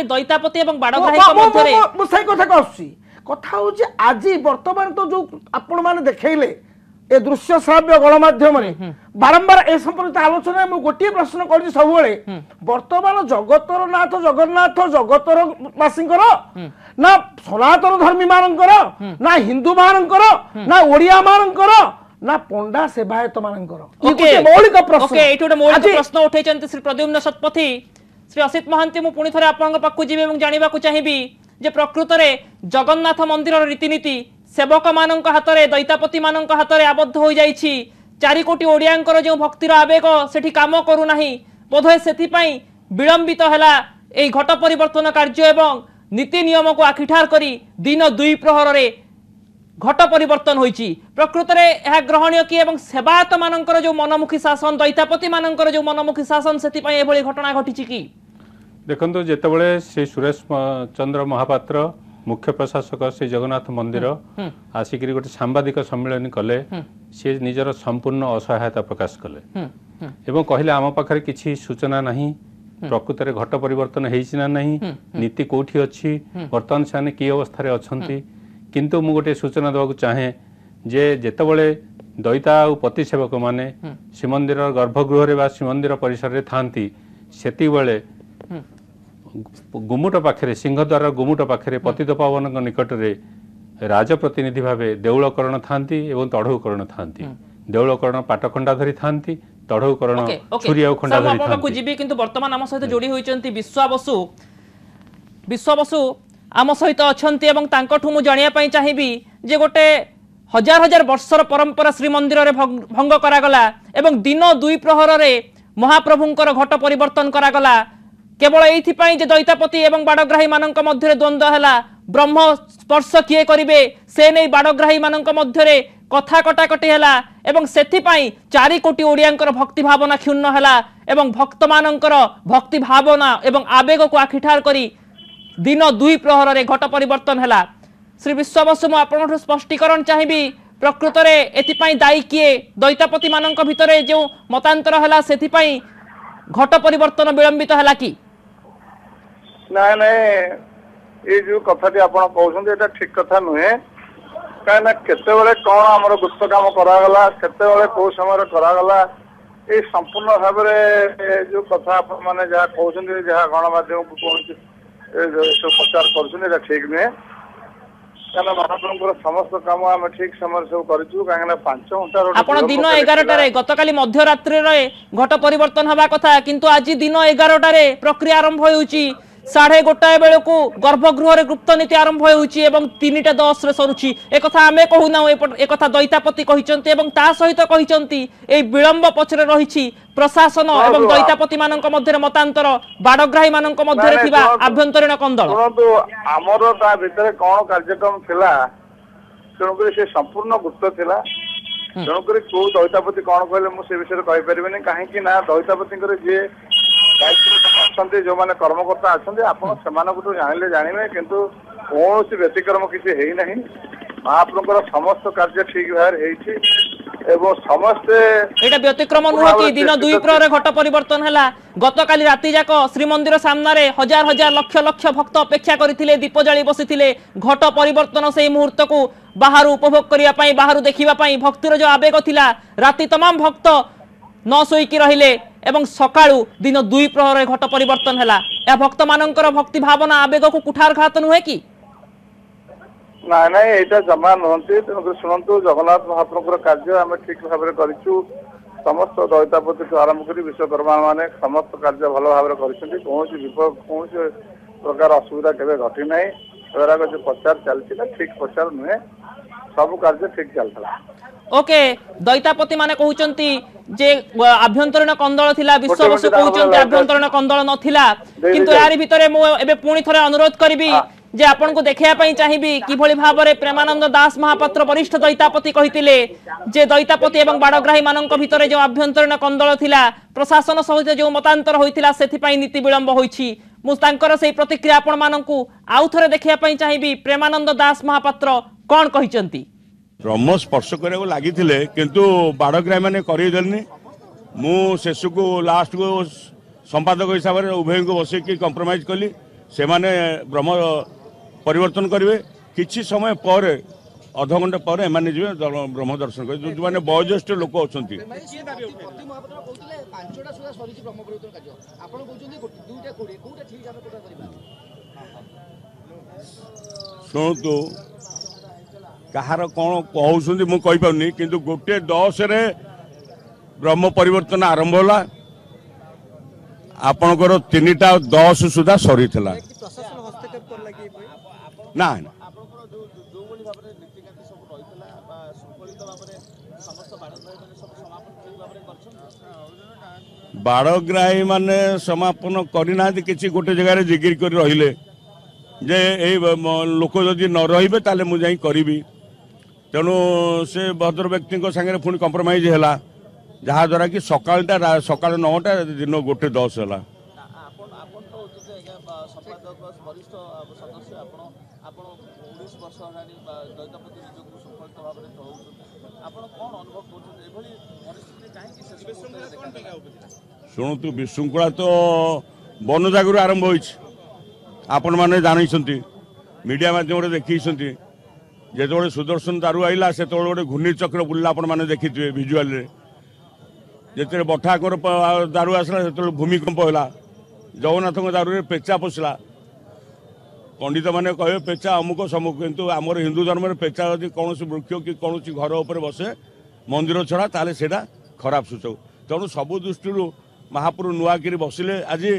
दैतापति एवं बाडग्राही से कथा कथा हूँ आज बर्तमान तो जो आपण मैंने देखले ए दृश्य श्राव्य गणमाध्यम बारंबार ए संपर्कित आलोचना गोटे प्रश्न कर सब बर्तमान जगतर नाथ जगन्नाथ जगतर वासी ना सनातन धर्मी मानकर ना हिंदू मानकर ना ओडिया मानकर ना पंडा सेवायत मानकर मौलिक प्रश्न प्रश्न उठे श्री प्रद्युम्न शतपथी श्री असित महांती मु पुणी थरे आपन पाखु जीवे एवं जानिबा को चाहिबी जे प्रकृत रे जगन्नाथ मंदिर रीतिनीति सेवक मानक हाथ में दैतापति मानक हाथ में आबद्ध हो जाइछि 4 कोटी ओडियांकर जो भक्तिर आवेग सेठी काम करूना बोधे से विलंबित है यही घट परिवर्तन कार्य एवं नीति नियम को आखिठार करी दिन 2 प्रहर रे घट परिवर्तन होइछि प्रकृत रे यह ग्रहणीय कि एवं सेवायत मानकर जो मनमुखी शासन दैतापति मानकर जो मनमुखी शासन सेति पई एभली घटना घटिछि कि देखंतु जेतेबेले श्री सुरेश चंद्र महापात्र मुख्य प्रशासक श्री जगन्नाथ मंदिर आसिक गोटे सांबादिक सम्मेलन कले सी निजर संपूर्ण असहायता प्रकाश कले एवं कहले आम पाखरे किछि सूचना नहीं प्रकृत रे घट परिवर्तन हेछि ना नहीं नीति कोठी अछि वर्तमान से कि अवस्था रे अछंती किंतु मु गोटे सूचना देवाक चाहे जे जेतेबेले दैता और पति सेवक माने श्रीमंदिर गर्भगृह रे बा श्रीमंदिर परिसर रे थांती सेति बेले गुमुट पाखरे सिंहद्वार गुमुट पाखरे पतित पावन निकट रे राजप्रतिनिधि भावे देउलकरण थांती एवं तढ़ौकरण थांती देउलकरण पाटखंडा धरी थांती तढ़ौकरण छुरी और खंडा धरी थांती जीवी किंतु वर्तमान आम सहित जोड़ी होइचंती विश्व बसु आम सहित अछंती एवं तांकठु मु जानिया पई चाहिबी जे गोटे हजार हजार वर्षर परंपरा श्रीमंदिर रे भंग करागला एवं दिन 2 प्रहर रे महाप्रभुंकर घट परिवर्तन करागला केवल एइथिपाई जे दैतापति एवं बाड़ग्राही मानक मध्य द्वंद्व हैला ब्रह्म स्पर्श किए करिवे से नै बाड़ग्राही मानक मध्य कथा कटाकटी हैला एवं सेथिपाई 4 कोटी ओडियांकर भक्ति भावना क्षुण्ण हैला एवं भक्त मानकर भक्ति भावना एवं आवेग को आखिठार करी दिन 2 प्रहर रे घट परिवर्तन हैला श्री विश्व बसु मु आपनठु स्पष्टीकरण चाहिबी प्रकृत रे एथिपाई दायी किए दैतापति मानक भितरे जो मतांतर हैला सेथिपाई घट परिवर्तन विलंबित हैला कि ना ये जो कथाटी आप कहते ठीक कथा नुहे कहीं केतबेले कौन आमर गुप्त काम करागला केतबेले कौ समय करागला ये संपूर्ण भाव जो कथा आप मैंने जहाँ कहते जहाँ गणमाध्यम को कौन प्रचार कर ठीक नुहे कहीं महाप्रभुर समस्त काम आम ठीक समय सब करूँ कहीं 5 घंटा आप दिन 11 गतकाली मध्यरात्रि घट परिवर्तन हवा कथा किंतु आज दिन 11 प्रक्रिया आरंभ होउची 1:30 बेलू गर्भगृह गुप्त नीति आरंभ होउची एवं 3:10 रे सरुची एक कथा आमे कहूना एक कथा दैतापति कहिसंती एवं ता सहित कहिसंती ए विलंब पछरे रहिची प्रशासन एवं दैतापति मानक मध्य मतांतर बाड़ग्राही मानक मध्य थिबा आभ्यंतरीण कंदल सुनंतु हमर ता भितर कोन कार्यक्रम थिला तेणुकरी से संपूर्ण गुप्त थिला तेणुकरी को दैतापति कोन कहले मु से विषय कहि परिबेनी काहे कि ना दैतापति जे जो मैंने कर्मकर्ता अच्छा जानवे किंतु कौन व्यतिक्रम किसी है ना महाप्रभुर समस्त कार्य ठीक भाव समस्ते व्यतिक्रम नुह कि दिन 2 प्रहर घट परिवर्तन है गतकाली राति जाक श्रीमंदिर सामने हजार हजार लक्ष लक्ष भक्त अपेक्षा करथिले दीप जाली बसिथिले घट परिवर्तन से मुहूर्त को बाहर उपभोग करने बाहर देखा भक्तिर जो आवेग थिला राति तमाम भक्त न शोईकी रहिले एवं सकाळु दिन 2 प्रहर घट परिवर्तन हैला या भक्त मानकर भक्ति भावना आवेग को कुठारघात नुहे कि ना ना एटा जमा नहंती शुणु जगन्नाथ महाप्रभुर कार्य आम ठीक भाव करूँ समस्त दैतापति आरंभ कर विश्वकर्मा माने समस्त कार्य भल भाव कौन प्रकार असुविधा केवे घटी ना एगुराक जो प्रचार चलता ठीक प्रचार नुहे सब कार्य ठीक चलता ओके दैतापति माने कहउचंती जे आभ्यंतरीण कंदल थिला विश्व बसु कहउचंती आभ्यंतरीण कंदल नथिला किंतु यारी भितरे मु एबे पुणी थरे अनुरोध करबी जे आपन को देखिया पई चाहिबी कि भली भाबरे प्रेमानंद दास महापात्र वरिष्ठ दैतापति कहितिले जे दैतापति एवं बाड़ग्राही मानक भितरे जो आभ्यंतरीण कंदल थिला प्रशासन सहित जो मतांतर होइतिला सेथि पई नीति विलंब होइछि मु तांकर सेही प्रतिक्रिया आपन मानकू आउ थरे देखिया पई चाहिबी प्रेमानंद दास महापात्र कोन कहिचंती ब्रह्म स्पर्श करने लगी किंतु बाड़ग्राही मैंने करदेनि मु शेष को लास्ट को संपादक हिसाब से उभय को बसैक कंप्रोमाइज कली से माने ब्रह्म परिवर्तन करेंगे किसी समय पर अध घंटे पर एम जी ब्रह्म दर्शन कर जो मैंने वयोज्येष्ठ लोक अच्छा शुणु कहार कौन कहते मुझे किंतु 1:10 ब्रह्म परिवर्तन आरंभ होला ଆପଣଙ୍କର 3ଟା 10 ସୁଦ୍ଧା ସରିଥିଲା ନା ନା ବାଡ଼ଗ୍ରାହୀ ମାନେ ସମାପନ କରିନାହାନ୍ତି କିଛି ଗୋଟେ ଜାଗାରେ ଜିଗିରି କରି ରହିଲେ ଯେ ଏଇ ଲୋକ ଯଦି ନ ରହିବେ ତାହେଲେ ମୁଁ ଯାଇ କରିବି ତେଣୁ ସେ ଭଦ୍ର ବ୍ୟକ୍ତିଙ୍କ ସାଙ୍ଗରେ ପୁଣି କମ୍ପ୍ରମାଇଜ ହେଲା ଯାହାଦ୍ୱାରା କି ସକାଳ 9ଟା ଦିନ 1:10 ହେଲା ଶୁଣନ୍ତୁ ବିଶୃଙ୍ଖଳା ତ ବନଜାଗରୁ ଆରମ୍ଭ ହୋଇଛି ଆପଣ ମାନେ ଜାଣିଛନ୍ତି ମିଡ଼ିଆ ମାଧ୍ୟମରେ ଦେଖିଛନ୍ତି ଯେତେବେଳେ ସୁଦର୍ଶନ ଦାରୁ ଆଇଲା ସେତେବେଳେ ଗୋଟେ ଘୂର୍ଣ୍ଣିଚକ୍ର ବୁଲିଲା ଆପଣ ମାନେ ଦେଖିଥିବେ ଭିଜୁଆଲରେ ଯେତେବେଳେ ବଠାକର ଦାରୁ ଆସିଲା ସେତେବେଳେ ଭୂମିକମ୍ପ ହେଲା ଜଗନ୍ନାଥଙ୍କ ଦାରୁରେ ପେଚା ପଶିଲା ପଣ୍ଡିତ ମାନେ କହିବେ ପେଚା ଅମୁକ ସମୁକ କିନ୍ତୁ ଆମର ହିନ୍ଦୁ ଧର୍ମରେ ପେଚା ଯଦି କୌଣସି ବୃକ୍ଷ କି କୌଣସି ଘର ଉପରେ ବସେ ମନ୍ଦିର ଛଡ଼ା ତାହେଲେ ସେଇଟା ଖରାପ ସୂଚକ ତେଣୁ ସବୁ ଦୃଷ୍ଟିରୁ ମହାପ୍ରଭୁ ନୂଆକିରି ବସିଲେ ଆଜି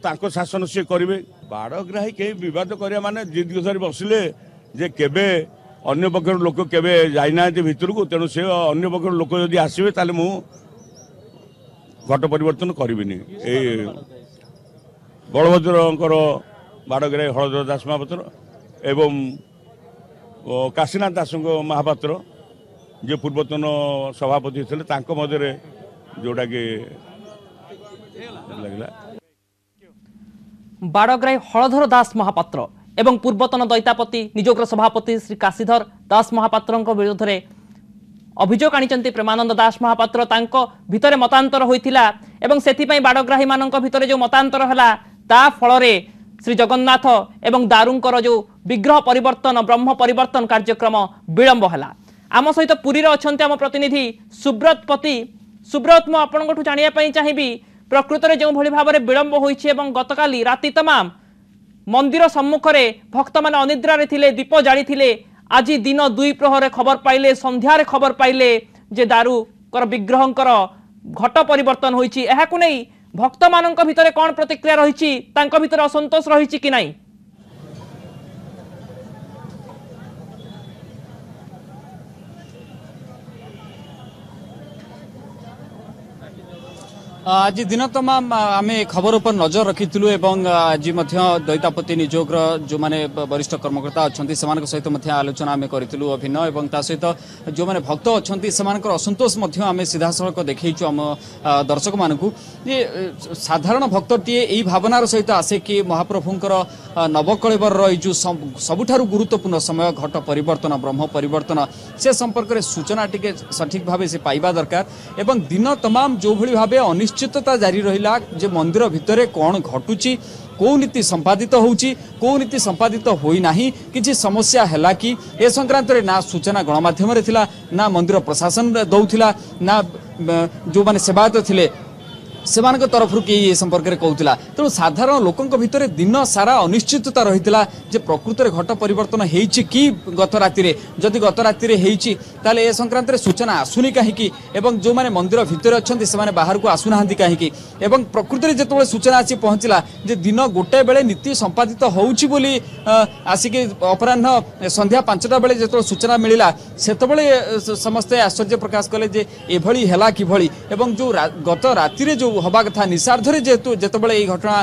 ତାଙ୍କ ଶାସନ ସିଏ କରିବେ ବାଡ଼ଗ୍ରାହୀ କେହି ବିବାଦ କରିବା ମାନେ ଜିଦ୍ ଧରି ବସିଲେ ଯେ କେବେ ଅନ୍ୟ ପକ୍ଷର ଲୋକ କେବେ ଯାଇନାହାନ୍ତି ଭିତରକୁ ତେଣୁ ସେ ଅନ୍ୟ ପକ୍ଷର ଲୋକ ଯଦି ଆସିବେ ତାହେଲେ ମୁଁ ଘଟ ପରିବର୍ତ୍ତନ କରିବିନି ଏଇ ବଳଭଦ୍ରଙ୍କର ବାଡ଼ଗ୍ରାହୀ ହଳଧର ଦାସ ମହାପାତ୍ର ଏବଂ କାଶୀନାଥ ଦାସଙ୍କ ମହାପାତ୍ର ଯେ ପୂର୍ବତନ ସଭାପତି ଥିଲେ ତାଙ୍କ ମଧ୍ୟରେ ଯୋଉଟାକି ଲାଗିଲା ବାଡ଼ଗ୍ରାହୀ ହଳଧର ଦାସ ମହାପାତ୍ର ଏବଂ ପୂର୍ବତନ ଦୈତାପତି ନିଯୋଗର ସଭାପତି ଶ୍ରୀ କାଶୀଧର ଦାସ ମହାପାତ୍ରଙ୍କ ବିରୋଧରେ ଅଭିଯୋଗ ଆଣିଛନ୍ତି ପ୍ରେମାନନ୍ଦ ଦାସ ମହାପାତ୍ର ତାଙ୍କ ଭିତରେ ମତାନ୍ତର ହୋଇଥିଲା ଏବଂ ସେଥିପାଇଁ ବାଡ଼ଗ୍ରାହୀ ମାନଙ୍କ ଭିତରେ ଯେଉଁ ମତାନ୍ତର ହେଲା ତା ଫଳରେ ଶ୍ରୀ ଜଗନ୍ନାଥ ଏବଂ ଦାରୁଙ୍କର ଯେଉଁ ବିଗ୍ରହ ପରିବର୍ତ୍ତନ ବ୍ରହ୍ମ ପରିବର୍ତ୍ତନ କାର୍ଯ୍ୟକ୍ରମ ବିଳମ୍ବ ହେଲା आम सहित पुरी अच्छा आम प्रतिनिधि सुब्रत पति सुब्रत मु आपंठू जानापी चाहिए प्रकृत में जो भाव में विलंब होती गतकाली राति तमाम मंदिर सम्मुख में भक्त मैंने अनिद्रा थे दीप जाली आज दिन 2 प्रहर खबर पाइले संध्यारे खबर पाइले जे दारूकर विग्रहंकर घट परिवर्तन होती भक्त मान भितर कौन प्रतिक्रिया रही असंतोष रही कि नहीं आज दिन तमाम आम खबर पर नजर रखी आज दैतापति निजोग जो माने वरिष्ठ कर्मकर्ता अच्छा सहित आलोचना आम करूँ अभिनय सहित जो माने भक्त अच्छा असंतोष आम सीधा सड़क देखु आम दर्शक मानू ये साधारण भक्तटीए यही भावनार सहित आसे कि महाप्रभुंर नवकलेवर जो सबुठारु गुरुत्वपूर्ण समय घट परिवर्तन ब्रह्म परिवर्तन से संपर्क में सूचना टिके सठिक भाव से पाइबा दरकार एवं दिन तमाम जो भली भाव अनिश्चितता जारी रहिला जे मंदिर भितरे कौन घटुची कौ नीति संपादित होउची कौ नीति संपादित होई नाही किछि समस्या हैला कि ए संक्रांत रे ना सूचना गणमाध्यम रे थिला ना मंदिर प्रशासन दउथिला ना जो माने सेवायत थिले सेमान तरफ किए संपर्क में कहूला तेणु साधारण लोकों भीतर दिन सारा अनिश्चितता रही जे प्रकृत में घट परिवर्तन होती कि गत राति जदि गत राति ताले ए संक्रांत में सूचना आसुनी कहीं जो मैंने मंदिर भितर अच्छा से बाहर को आसुना कहीं प्रकृत में जो सूचना आसी पहुँचला जे दिन गोटे बेले नीति संपादित होली आसिक अपराह संध्या 5टा बेले जो सूचना मिलला से समस्ते आश्चर्य प्रकाश कले जे एभली हैला किभली एवं जो गत राति जो हवा कथा निशार्धरे जेतु जेतबेले এই घटना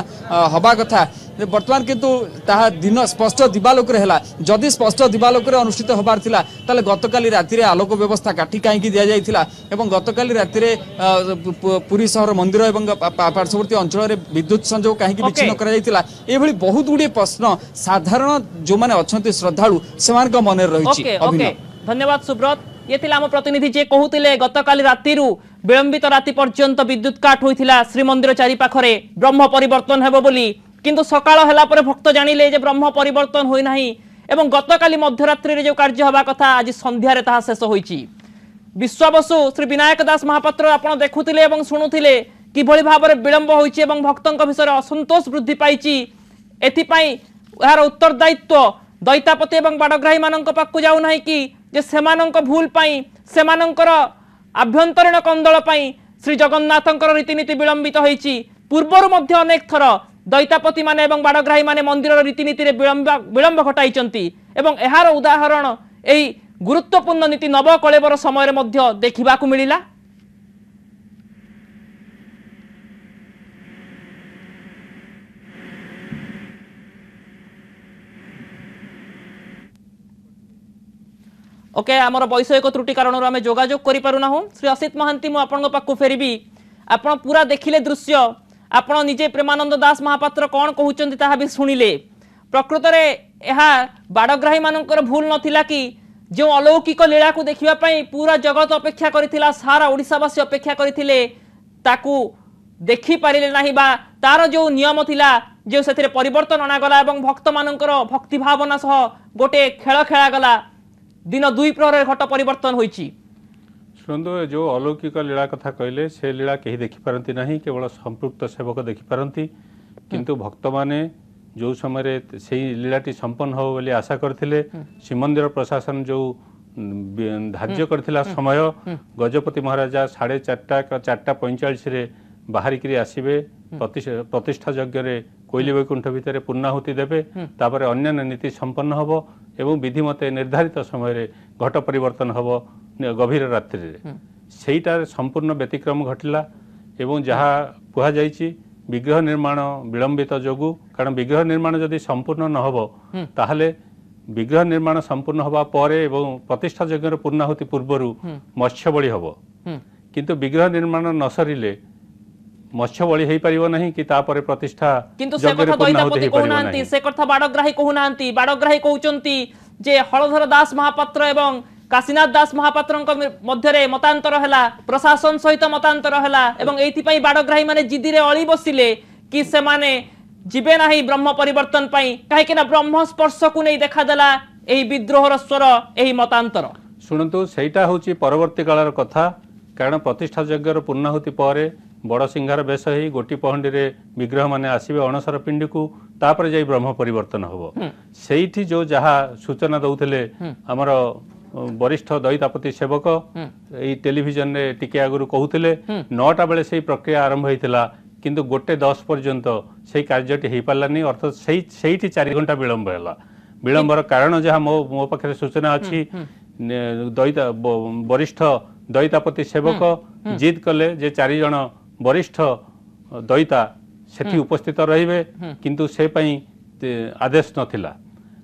हवा कथा बर्तमान किंतु ताहा दिन स्पष्ट दिवालोक है जदि स्पष्ट दिवालोक अनुष्ठित होबार थिला ताले गतकाली राति रे आलोक व्यवस्था काटी कहीं दिया जाइथिला एवं गतकाली राति रे पुरी शहर मंदिर एवं पार्श्ववर्ती अंचल रे विद्युत संयोग कहीं विच्छिन्न करा जाइथिला एभली बहुत गुडी प्रश्न साधारण जो माने अछंती श्रद्धालु सेमान मन रही धन्यवाद सुब्रत ये आम प्रतिनिधि जे कहते गतकाली राति विलंबित राति पर्यंत विद्युत काट होता श्रीमंदिर चारिपाखरे ब्रह्म परिवर्तन हेबो बोली किंतु सकाळ होला परे भक्त जानिले जे ब्रह्म परिवर्तन होई नाही एवं गतकाली मध्यरात्रि रे जो कार्य हवा कथा आज संध्यारे ताहा शेष होईची विश्वावसु श्री विनायक दास महापात्र आपण देखुतिले एवं सुनुतिले किभली भाबरे विलंब होईची एवं भक्तंक विषय असंतोष वृद्धि पाइची एथि पई यार उत्तरदायित्व दैतापति एवं बाडग्राही मानक पाखु जाउ नाही कि जे सेमानंक भूल पई सेमानंकर आभ्यंतरीण कंदल पई श्री जगन्नाथंकर रीतिनीति विलंबित होईची पूर्वर मध्य अनेक थर दैतापति माने एवं बाड़ग्राही माने मंदिर रीतिनीति विलंब घटाई एवं एहार उदाहरण एई गुरुत्वपूर्ण नीति नवकलेवर समय मध्य देखा मिला। ओके आमर वैषयिक त्रुटि कारण आम जोगाजोग करूना श्री असित महांती मु आपन पाखु फेरबी आपण पूरा देखिले दृश्य आपण निजे प्रेमानंद दास महापात्र कौन कहउचंती ताहा भी सुनिले प्रकृत रे एहा बाड़ग्राही मानकर भूल नथिला कि जो अलौकिक लीला को देखिबा पई पूरा जगत अपेक्षा करिथिला सारा ओडिसावासी अपेक्षा करिथिले ताकू देखि पारिले नाही बा तार जो नियम थिला जो सेथिरे परिवर्तन अनागला एवं भक्त मानकर भक्ति भावना सह गोटे खेल खेला गला दिन 2 प्रहर घट परिवर्तन होईची। शुणु जो अलौकिक लीला कथा कहले से लीला कहीं देखिपारती ना केवल संपृक्त सेवक देखिपारती किंतु भक्त माने जो समय से लीलाटी संपन्न हो बोली आशा करथिले श्रीमंदिर प्रशासन जो धार्य करथिला समय गजपति महाराजा 4:45 रे बाहरिक आसबे प्रतिष्ठा यज्ञ कोइली वैकुंठ भितर पूर्णाहुति देवे तापर अन्य नीति संपन्न हब एवं विधि मते निर्धारित समय घट परिवर्तन हब गभीर रात्रि सेटार संपूर्ण व्यतिक्रम घटिला एवं जहाँ कह जाइए विग्रह निर्माण विलंबित जोगु कारण विग्रह निर्माण जदि संपूर्ण न हब ताहले विग्रह निर्माण संपूर्ण हवा परे एवं प्रतिष्ठा यज्ञ पूर्णाहुति पूर्वर मत्स्य बलि हब किंतु विग्रह निर्माण न सरिले मत्स्य बलि हेई परिबो नहीं कि तापरे प्रतिष्ठा किंतु से कथा दैतापति कहउनांती से कथा बाड़ग्राही कहउनांती बाड़ग्राही कहउचंती जे हलधर दास महापात्र एवं काशीनाथ दास महापात्रंक मध्यरे मतांतर हैला प्रशासन सहित मतांतर हैला एवं एथि पई बाड़ग्राही माने जिदी रे अळी बसिले कि से माने जिबे नाही ब्रह्म परिवर्तन पई काहे कि ना ब्रह्म स्पर्श को नै देखा देला एही विद्रोहर स्वर एही मतांतर सुनंतु सेटा होची परवर्ती कालर कथा कारण प्रतिष्ठा यज्ञर पूर्णाहुति परे बड़ सिंहार बेश ही गोटी पहंडी रे विग्रह माने आसीबे अणसर पिंडी को तापर जाई ब्रह्म परिवर्तन हबो सेठी जो जहा सूचना दउथले हमर वरिष्ठ दैतापति सेवक एई टेलीविजन रे टिके आगुरु कहउथले 9टा बेले सेई प्रक्रिया आरंभ होइतिला किंतु 1:10 पर्यंत सेई कार्यटी हेई पालानी अर्थात सेईठी 4 घंटा विलंब हैला विलंबर कारण जहा मो पाखरे सूचना अछि दैता वरिष्ठ दैतापति सेवक जिद कले जे 4 जण वरिष्ठ दैता सेठी उपस्थित रहिबे किंतु से पई आदेश नथिला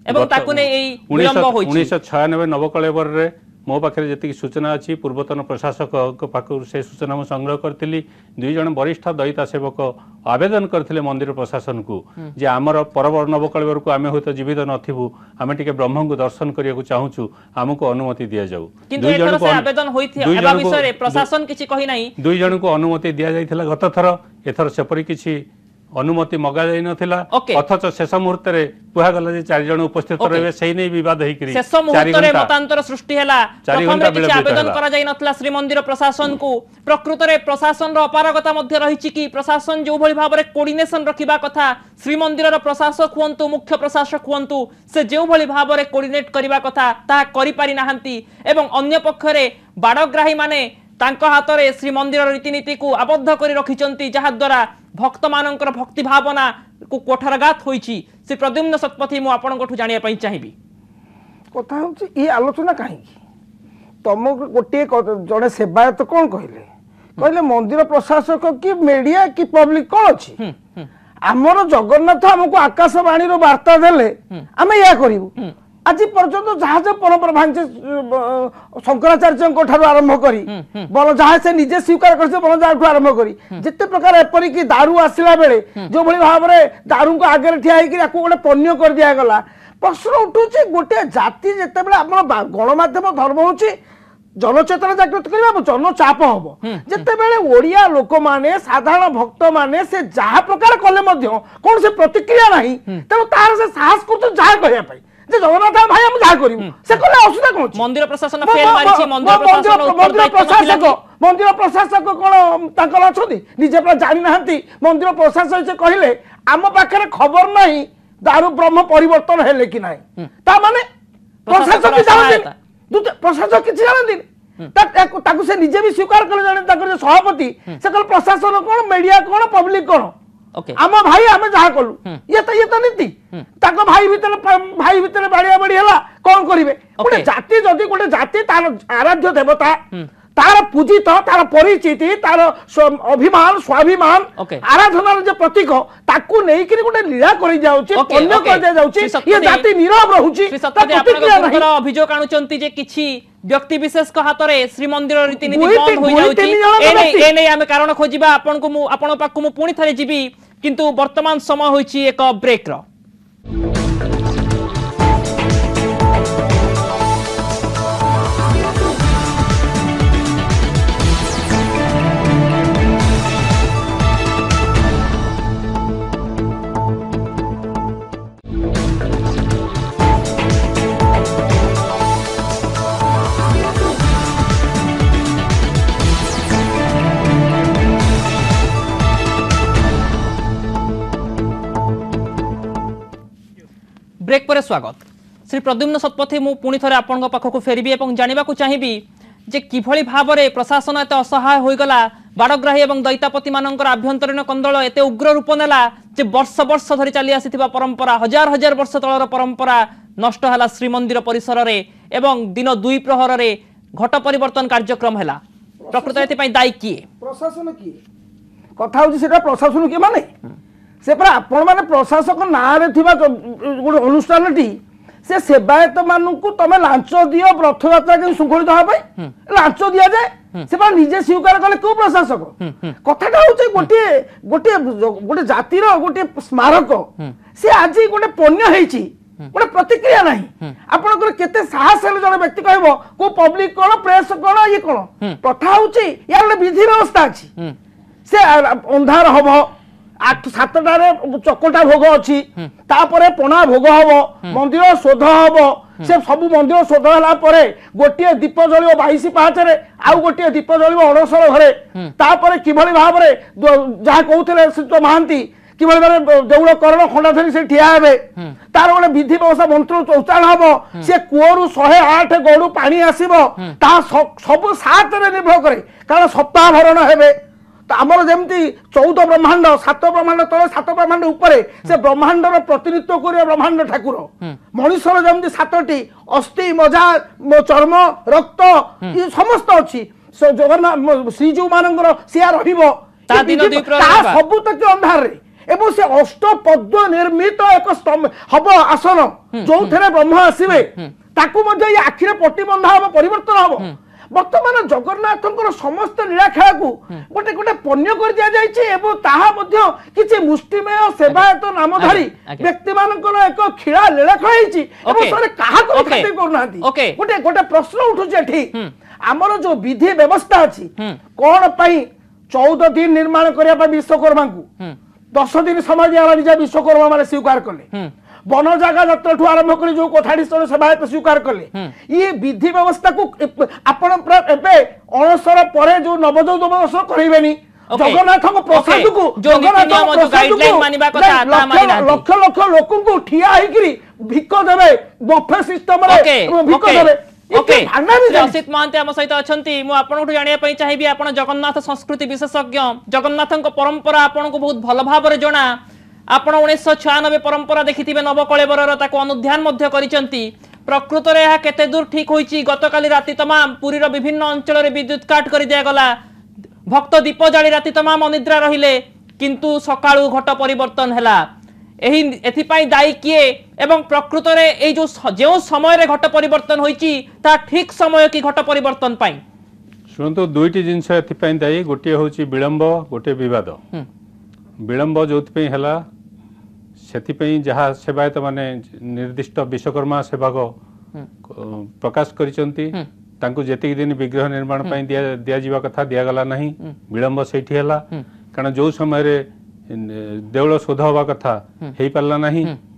एवं ताकु नै एई विलंब होइछि 1996 नवकलेवर रे मो पाखे जति सूचना अच्छी पूर्वतन प्रशासक पाखु से सूचना मु संग्रह करथिली 2 जण वरिष्ठ दैता सेवक आवेदन करथिले मंदिर प्रशासन को जे आमर परवर नवकलेवर को आमे होत जीवित नथिबु आमे टिके ब्रह्म को दर्शन करिया को चाहूछु हमको अनुमति दिया जाऊ किंतु एथर से आवेदन होइथि एबा विषय रे प्रशासन किछि कहि नाही 2 जण को अनुमति दिया जाइथिला गत थर एथर सेपरि किछि अनुमति मगा जाई नथिला अथच शेष मुहूर्त रे कुहा गला जे 4 जण उपस्थित रहबे सेही नै विवाद हेई करी शेष मुहूर्त रे मतांतर सृष्टि हैला प्रथम रे किछि आवेदन करा जाई नथिला श्री मंदिर प्रशासन को प्रकृत रे प्रशासन रो अपारगता मध्य रहिछि कि प्रशासन जो भली भाबरे कोऑर्डिनेशन रखिबा कथा श्री मंदिर रो प्रशासक हुंतु मुख्य प्रशासक हुंतु से जो भली भाबरे कोऑर्डिनेट करिबा कथा ता करि पारि नाहंती एवं अन्य पक्षरे बाड़ग्राही माने तांको हाथ रे श्री मंदिर रीतिनीति को आबद्ध करी रखिचंती जहा द्वारा भक्त मानकर भक्ति भावना को कोठरगात होईची श्री प्रद्युम्न शतपथी मु आपन कोठु जानिया पई चाहिबी कथा होची ई आलोचना काहे तम गोटे जड़े सेवायत कौन कहले मंदिर प्रशासक कि मीडिया कि पब्लिक कौन अच्छी आमर जगन्नाथ आमको आकाशवाणी वार्ता देले आम या करूँ आज पर्यटन जहाज परंपरा भांचे शंकराचार्य आरंभ करी बल जहाज से निजे स्वीकार कर बल जहाज आरंभ करी जिते प्रकार एपरिक दारू आसला बेले जो भली भाव में दारू को आगे ठिया होकर गोटे पण्य कर दिगला प्रश्न उठूचे गोटे जाति जिते बड़े गणमाध्यम धर्म हूँ जनचेतना जागृत करबा जनचाप हम जिते ओडिया लोक माने साधारण भक्त माने से जहा प्रकार कले कौन से प्रतिक्रिया नहीं तेणु तार से साहस कर जहा कहया जगन्नाथ भाई हम जहा करू से कले असुविधा कौन मंदिर प्रशासन फेल मारिछि मंदिर प्रशासक कौन तांकर अछथि निजे पर जानि नाहंती मंदिर प्रशासक से कहले आम पाखरे खबर नहीं दारू ब्रह्म परिवर्तन हेले कि नहीं ता माने प्रशासक जानते प्रशासक किछि जानते ताकू से निजे भी स्वीकार कले जने ताकर सभापति से कल प्रशासन कोन मीडिया कोन पब्लिक कोन आम भाई आम जहाँ कलु ये तो नीति भाई भितर बाड़िया बाड़ी है कौन करेंगे गोटे जाति जदि गोटे जाति तार आराध्य देवता तार पूजित तार परिचिति तार अभिमान स्वाभिमान आराधनार जो प्रतीक ताकू नहीं कि गोटे लीला करी जाउची पुण्य कर जाउची ये जाति नीरव रहउची अभियोग आनुचंती जे किछि व्यक्ति विशेष का हाथ रे श्रीमंदिर रीतिनीति बंद हो जाउची ए नै आमे कारण खोजिबा आपन को आपन पाखु मु पुणी थरे जीबी किंतु वर्तमान समय होइछि एक ब्रेक रो ब्रेक पर स्वागत श्री प्रद्युम्न शतपथी मु पुणी थरे आपन पाखक फेरबी और जानवा चाहिए जे किभली भाव में प्रशासन एत असहाय होगला बाड़ग्राही और दैतापति मानकर आभ्यंतरीण कंदल एत उग्र रूप नेला जे वर्ष वर्ष धरी चली आसी परंपरा हजार हजार वर्ष तलर परंपरा नष्ट है श्रीमंदिर परिसर रे एवं दिन 2 प्रहर रे घट परिवर्तन कार्यक्रम है प्रकृत एथि दायी किए प्रशासन किए कथा होछि सेटा प्रशासन किए माने से आपण मैंने प्रशासक ना गोटे अनुष्ठान से सेवायत मानक तुम लांच दियो रथयात्रा के श्रृंखलित होगा लांच दि जाए से निजे स्वीकार कले क्यों प्रशासक कथाटा हूँ गोटे गोटे गोटे जातिर गोटे स्मारक से आज गोटे पुण्य होती गोटे प्रतिक्रिया ना आपंकर केते साहस है जन व्यक्ति कह को पब्लिक कौन प्रेस कौन ये कौन प्रथा हूँ यार गोटे विधि व्यवस्था अच्छी से अंधार हम 8-7टारे चकटा भोग अच्छी तापरे पणा भोग हम मंदिर शोध हम से सब मंदिर शोध है गोटे दीप जल 22 पाहाचरे आउ गोटे दीप जल 19 घरे तापरे किभली भाव में जहाँ कहते श्रीयुत महांती किभली भाव देउल करण खंडा धरी से ठिया हेबे तार गोटे विधि व्यवस्था मंत्र उच्चारण हम से कूअरु 108 गड़ू पानी आसीबो ता सब सात रे निर्भर करे कारण सप्ताह भरण हेबे आमर जमती 14 ब्रह्मांड 7 ब्रह्मांड तले 7 ब्रह्मांड ऊपर से ब्रह्मांडर प्रतिनिधित्व कर ब्रह्मांड ठाकुर मनुष्यर जमती 7टी अस्थि मजा चर्म रक्त ये समस्त अच्छी जगन्नाथ श्रीजीव मानकर सिया रहिबो सब तक अंधार रे एवं से अष्टपद्म निर्मित एक स्तंभ हम आसन जो थे ब्रह्म आसवे ताकू आखिरे पट्टी बंधा हम परिवर्तन हम बर्तमान जगन्नाथ समस्त लीला खेला को गोटे गोटे पुण्य कर दि जाए मुष्टिमेय सेवायत नामधारी व्यक्ति मानकर एक खिला लीला खेला गोटे गोटे प्रश्न उठुचे आमर जो विधि व्यवस्था अच्छी कौन 14 दिन निर्माण करने विश्वकर्मा को 10 दिन समय दिया निजा विश्वकर्मा माने स्वीकार कले वन जगह जत्रा आरंभ कर जो कोठाड़ी सेवायत स्वीकार कले ये विधि व्यवस्था को आपण अणसर पर जो नवजोत वर्ष करेनि जगन्नाथ प्रसाद को लक्ष लक्ष लोक को ठिया भिक देवे बफे सिस्टम भिक देवे असित महांती आम सहित अच्छा मुझे जानापी चाहिए आप जगन्नाथ संस्कृति विशेषज्ञ जगन्नाथ परंपरा आपन को बहुत भल भाव जना आप 1996 परंपरा देखि नवकलेवर अनुध्यान प्रकृत में यह केते दूर ठीक होइछि गतकाली राति तमाम पुरीर विभिन्न अंचल में विद्युत काट कर दिया गला भक्त दीप जाली राति तमाम अनिद्रा रहिले किंतु सकाळु घट परिवर्तन हैला एही दायी किए एवं प्रकृत में जो समय घट परिवर्तन होइछि ता ठीक समय कि घट परिवर्तन पाई शुणु दुईटी जिनस एथि दायी गोटे होछि विलंब गोटे विवाद विलंब जो है से जहाँ सेवायत माने निर्दिष्ट विश्वकर्मा सेवक प्रकाश करिसंती जेतिक दिन विग्रह निर्माण दिया जावा कथा दिगला ना विलंब से कारण जो समय देउल शोध हवा कथा हो पारा ना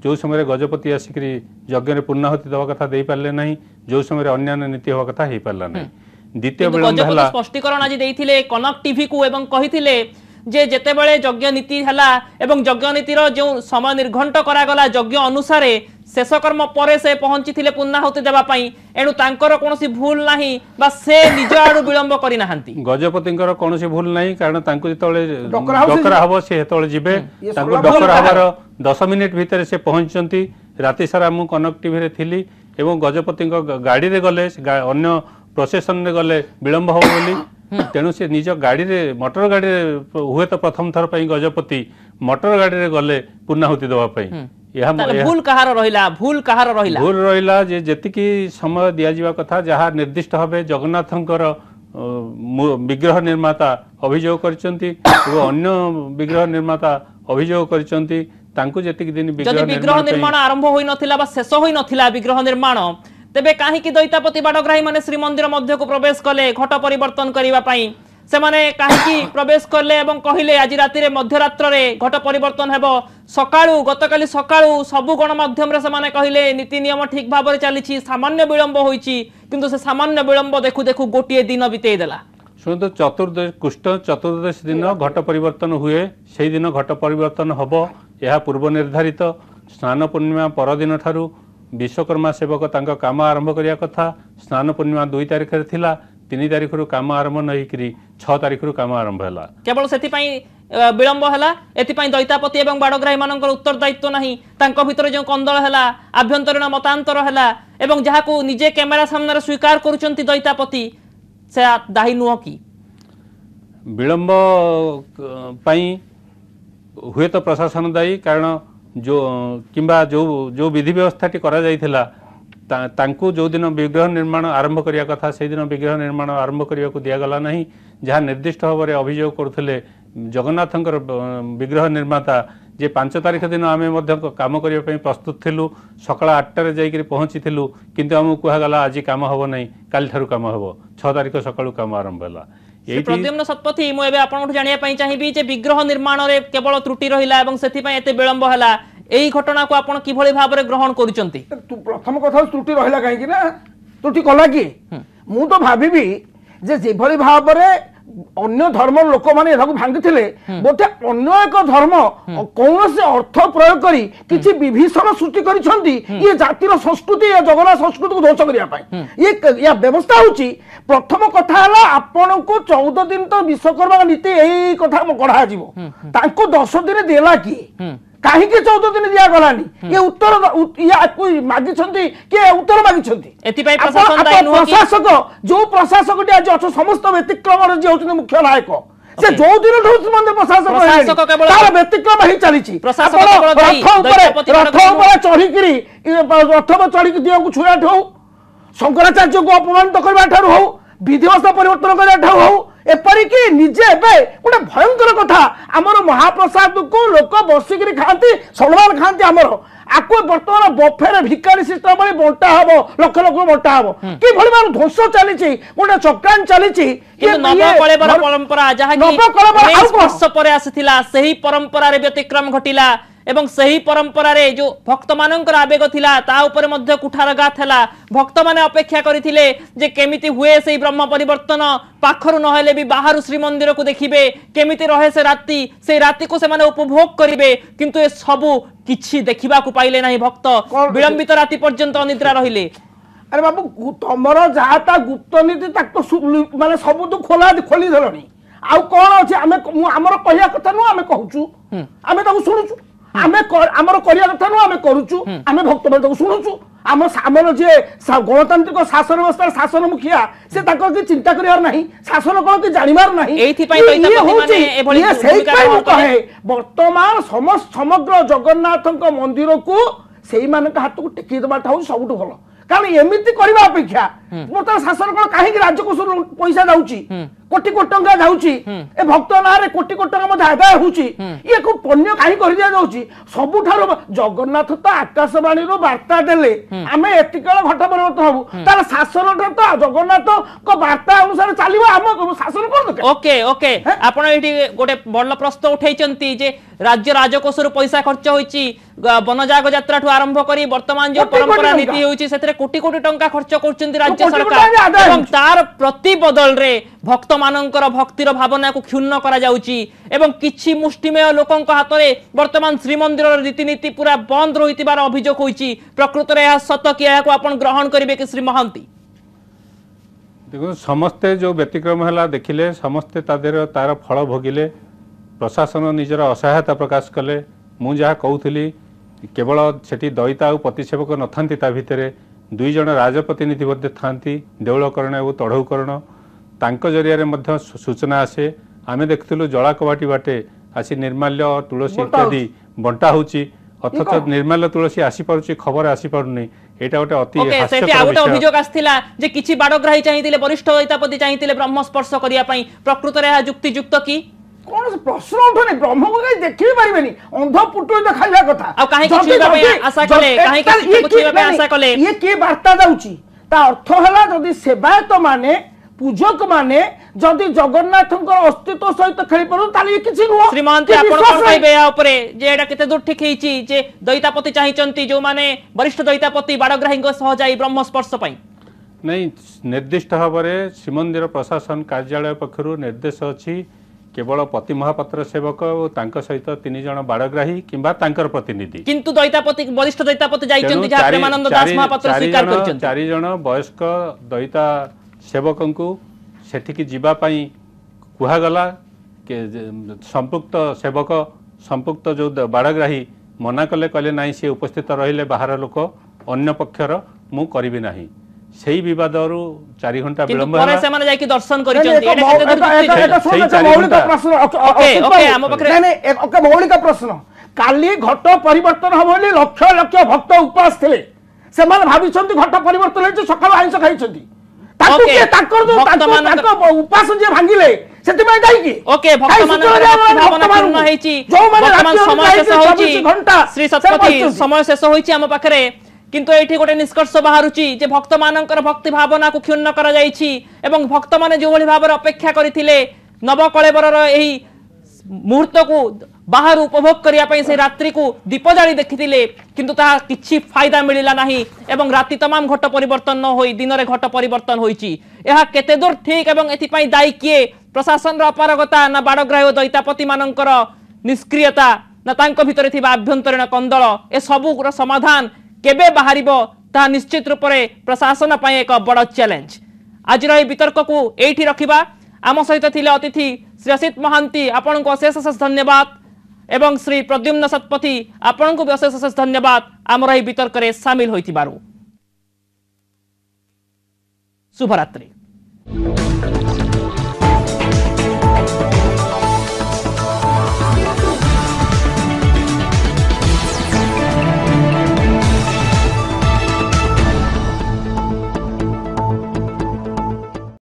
जो समय गजपति आसिक यज्ञ पूर्णाहुति दवा कथा दे पारे ना जो समय अन्य नीति हवा कथा हो पारा ना द्वितीय विलंब स्पष्टीकरण आज देइथिले कनक टीवी को एवं कहिथिले जे जेतेबेले यज्ञ नीति हला एवं यज्ञ नीतिर जो समय निर्घंट करागला यज्ञ अनुसार शेष कर्म पर से पहुंची थे पूर्णाहुति देवा एणु तांकर कोनोसी भूल नाही बा से निज आडू विलंब करि नाहंती गजपतिंकर कोनोसी भूल नाही कारण तांको जेतले डकरा हबो से हेतले जिबे तांको डकरा हबार 10 मिनिट भीतर से पहुंचंती राति सारा मु कनक टीवी रे थिली एवं गजपतिंक गाड़ी रे गले अन्य प्रोसेसन रे गले विलंब हो बोली तेणु से निज गाड़ी रे मोटर गाड़ी रे हुए तो प्रथम थर पई गजपति मोटर गाड़ी रे गले पूर्णाहुति देवा पई भूल कहार रहिला भूल रहिला जे जेतिकी समय दिया जिवा कथा जहाँ निर्दिष्ट भावे जगन्नाथंकर विग्रह निर्माता अभियोग करचंती अन्य विग्रह निर्माता अभियोग करचंती तांको जेतिकी दिन विग्रह निर्माण आरंभ होई नथिला बा शेष होई नथिला विग्रह निर्माण तेबे काहे कि दैतापति बाडग्राही माने श्रीमंदिर मध्य को प्रवेश कले घट परिवर्तन करिवा पई से माने काहे प्रवेश करले एवं कहिले आज राति रे मध्यरात्र रे घट परिवर्तन हेबो सकाळू गतकाली सकाळू सबु गणमाध्यम रे से माने कहिले नीति नियम ठीक भाबरे चलीछि सामान्य विलंब होईछि किंतु से सामान्य विलंब देखु देखु गोटिए दिन बितेई देला शुणु चतुर्दश कृष्ण चतुर्दश दिन घट परिवर्तन हुए से दिन घट परिवर्तन हबो यह पूर्व निर्धारित स्नान पूर्णिमा परदिन ठारू विश्वकर्मा सेवक तांका काम आरंभ करिया कथा स्नान पूर्णिमा 2 तारिख रे थिला 3 तारिख रु काम आरंभ नहीं करी 6 तारिख रु काम आरंभ हैला केवल सेति पई विलंब हैला एति पई दैतापति एवं बाडग्राही मानकर उत्तरदायित्व नाही तांको भितर जो कंदळ हैला आभ्यंतरीण मतांतर हैला एवं जहा को निजे कैमरा सामने रे स्वीकार करूचंती दैतापति से दाही नुह की विलंब पई हुए तो प्रशासन दायी कारण जो किंबा जो जो विधि व्यवस्थाटी करा जाइथिला तांको जो दिन विग्रह निर्माण आरंभ करिया कथा से दिन विग्रह निर्माण आरंभ करिया को दिया गला नहीं जहाँ निर्दिष्ट भाव में अभियोग करथिले जगन्नाथंकर विग्रह निर्माता जे 5 तारिख दिन आमे मध्य काम करिया पई प्रस्तुत थिलु सकाळ 8 रे जाई करी पहुंची थिलु किंतु हमु कुहा गला आज काम हबो नहीं काल थारु काम हबो 6 तारिख सकाळू काम आरंभ होला प्रद्युम्न शतपथी मु एबे आपन जानिया पई चाहिबी जे विग्रह निर्माण रे केवल त्रुटि रहिला एवं सेति पई एते विलंब हला एई घटना को आपण किभଳି भाबरे ग्रहण करूचंती तू प्रथम कथा त्रुटि रहिला काहे कि ना त्रुटि कला कि मु तो भाबिबी जे जेभଳି भाबरे अन्य धर्म लोक माने एठाକୁ भांगिथिले बोटे अन्य एक धर्म कौन से अर्थ प्रयोग करी किछि विभीषण सृष्टि करिसंती ये जातिर संस्कृति ये जगन्नाथ संस्कृति को ध्वंस करिया पाई ये व्यवस्था होची प्रथम कथा हला आपन को 14 दिन तो विश्वकर्मा नीति एई कथा कढा जीवो तांको 10 दिन देला की काहे के 14 दिन दिया गलानी ये उत्तर या कोई मागी छंती के उत्तर मागी छंती एति पई प्रशासन दायी नुह की प्रशासक जो प्रशासक टी आज अछि समस्त व्यतिक्रम रे जे होछि मुख्य नायक से जो दिन ठोस मंदिर प्रशासक केवल तार व्यतिक्रम ही चलीछि प्रशासक केवल दायी रथ ऊपर चढ़ी करी रथ पर चढ़ी दिया को छुआ ठौ शंकराचार्य को अपमानित करबा ठारू हो विधि व्यवस्था परिवर्तन करबा ठारू हो एपरिक निजे गोटे भयंकर कथा आमर महाप्रसाद को लोक बसिक खाती सम्मान खाती आमर आपको बर्तमान बफे भिकारी सिस्टम भाई बंटा हम लक्ष लक्ष बंटा हम कि भाव ध्वंस चली गोटे चक्रांत चली परंपरा जहाँ परंपरा व्यतिक्रम घटिला एवं सही परंपरा रे जो भक्त मानकर आवेग थिला ता ऊपर मध्य कुठारघात हैला भक्त माने अपेक्षा करिथिले जे केमिति हुए सही ब्रह्म परिवर्तन पाखरु नहेले भी बाहरु श्रीमंदिर को देखिबे केमिति रहे से राति को से माने उपभोग करिवे किंतु ए सबु किछि देखिबा को पाइले नाही भक्त विलंबित राति पर्यंत अनिद्रा रहिले अरे बाबू तमरो जाता गुप्त नीति तक तो माने सब तो खोली धरनी आउ कोन अछि हमर कहिया कथा नु हमें कहूछु हमें ताको सुनुछु आमर करिया कथा नु आमे करूछु आमे भक्त को सुनुछु आमर जे गणतांत्रिक शासन व्यवस्था शासन मुखिया से ताको की चिंता करियार नाही शासन कोन की जानिमार नाही एथि पई दैतापति माने एभली भूमिका कहे वर्तमान समग्र जगन्नाथक मंदिर को सेही मानक हाथ को टेकी दबाटा हो सबुठ भलो कारण एमिति करबा अपेक्षा वर्तमान शासन कोन काहे राज्यकोष पैसा जाउची कोटी कोटी टंका जाउची ए भक्त नारे कोटी कोटी टंका मधे आदाय होउची ये को पुण्य काहे करि दिया जाउची सबु ठारो जगन्नाथ तो आकाशवाणी रो वार्ता देले आमे एतिकळ घट परिवर्तन हबु तार शासन तो जगन्नाथ को वार्ता अनुसार चलिबो हम शासन कोन ओके ओके आपण एठी गोटे बड़ प्रश्न उठैचंती जे राज्य राजकोष रो पैसा खर्च होईची वनजाग यात्रा ठु आरंभ करी वर्तमान जो परंपरा नीति होईची सेतरे कोटी कोटी टंका खर्च करचंती राज्य सरकार एवं तार प्रति बदल रे भक्त मानकर भक्तिर भावना को क्षुण्ण करा जाउची एवं किछि मुष्टिमेय लोकंक हाथ में वर्तमान श्रीमंदिर रीतिनीति पूरा बंद रहितिबार अभियोग होईची प्रकृत रे सत कि याको आपण ग्रहण करिवे कि श्री महांती देखो समस्ते जो व्यतिक्रम है देखिले समस्ते तार फल भोगिले प्रशासन निजर असहायता प्रकाश कले मु जहाँ कहूली केवल सेठी दयिता और प्रतिसेवक नथांती ता भितर 2 जन राजप्रतिनिधि था देउलकरण और तढ़ौकरण तांक जरिया मध्य सूचना आसे आमे देखिलु जला कबाटी बाटे आसी निर्माल्य तुलसी इत्यादि बंटा होची अथच निर्माल्य तुलसी आसी पारुची खबर आसी पारुनी एटा गोटे अति हास्यकर विषय अभियोग आस्थिला जे किछि बाडग्राही चाहितिले वरिष्ठ दयितापति चाहितिले ब्रह्मस्पर्श करिया पई प्रकृत रे युक्तियुक्त की कौन प्रश्न उठुनी ब्रह्म को कहीं देखि पारिबेनी अंध पुटु देखाइबा कथा आ काहे कि छुइबा पे आशा कले काहे कि छुइबा पे आशा कले ये के वार्ता जाउची ता अर्थ हला जदी सेवायत माने पूजक माने जदी जगन्नाथंकर अस्तित्व सहित खेली पड़ो ताली किछि नुह श्रीमंत आपण कोन कहबे या ऊपर जे एडा केते दूर ठीक हेची जे दयितापति चाहिचंती जो माने वरिष्ठ दयितापति बाडग्राहींक सह जाई ब्रह्मस्पर्श पई नहीं निर्दिष्ट भावरे श्रीमंदिर प्रशासन कार्यालय पक्षरु निर्देश अछि केवल पति महापात्र सेवक और तांका सहित 3 जन बाडग्राही किंबा तांकर प्रतिनिधि किंतु दयितापति वरिष्ठ दयितापति जाइचंती जहा प्रेमानंद दास महापात्र स्वीकार करचंती 4 जन वयस्क दयिता सेवकंकु सेठिकी जीवा पई कुहा गला के संपुक्त सेवक संपुक्त जो बाडग्राही मना कले कले नाही से उपस्थित रहिले बाहर लोक अन्य पक्षर मु करिबि नाही सेही विवाद 4 घंटा विलंब है से माने जाय कि दर्शन करिचंती एटा मौलिक प्रश्न ओके हम पकरे नहीं ओके मौलिक प्रश्न काली घट परिवर्तन हो बोली लक्ष लक्ष भक्त उपवास थिले से माने भाबिचंती घट परिवर्तन हे सकाळ आइंस खाइचंती ताको के ताकर जो ताको उपवास जे भांगिले सेति में जाई कि ओके भक्त मान भावना पूर्ण हेची वर्तमान समय शेष होची श्री सतपति समय शेष होची हम पकरे किंतु एठी गोटे निष्कर्ष बाहरुची जे भक्त मानकर भक्ति भावना को क्षुण्ण करा जाईची एवं भक्त माने जो भली भाबर अपेक्षा करिथिले नवकळेबरर एही मुहूर्त को बाहर उपभोग करिया पई से रात्रि को दीप जाली देखिथिले किंतु ता किछि फायदा मिलिला नाही एवं राति तमाम घट परिवर्तन न होई दिन रे घट परिवर्तन होईची एहा केते दूर ठीक एवं एथि पई दायी किए प्रशासन र अपारगता ना बाडग्राही दयितापति मानकर निष्क्रियता ना तांको भितरे थिबा आभ्यंतरीण कंदल ए सबु र समाधान केबे बाहरिबो ता निश्चित रूप से प्रशासन पाई एक बड़ चैलेंज आज वितर्क को एठी रखिबा आम सहित थिले अतिथि श्री असित महांती आपन को अशेष अशेष धन्यवाद एवं श्री प्रद्युम्न सतपथी आपन को अशेष अशेष धन्यवाद आमर एही वितर्क रे शामिल होइतिबारु शुभरात्रि।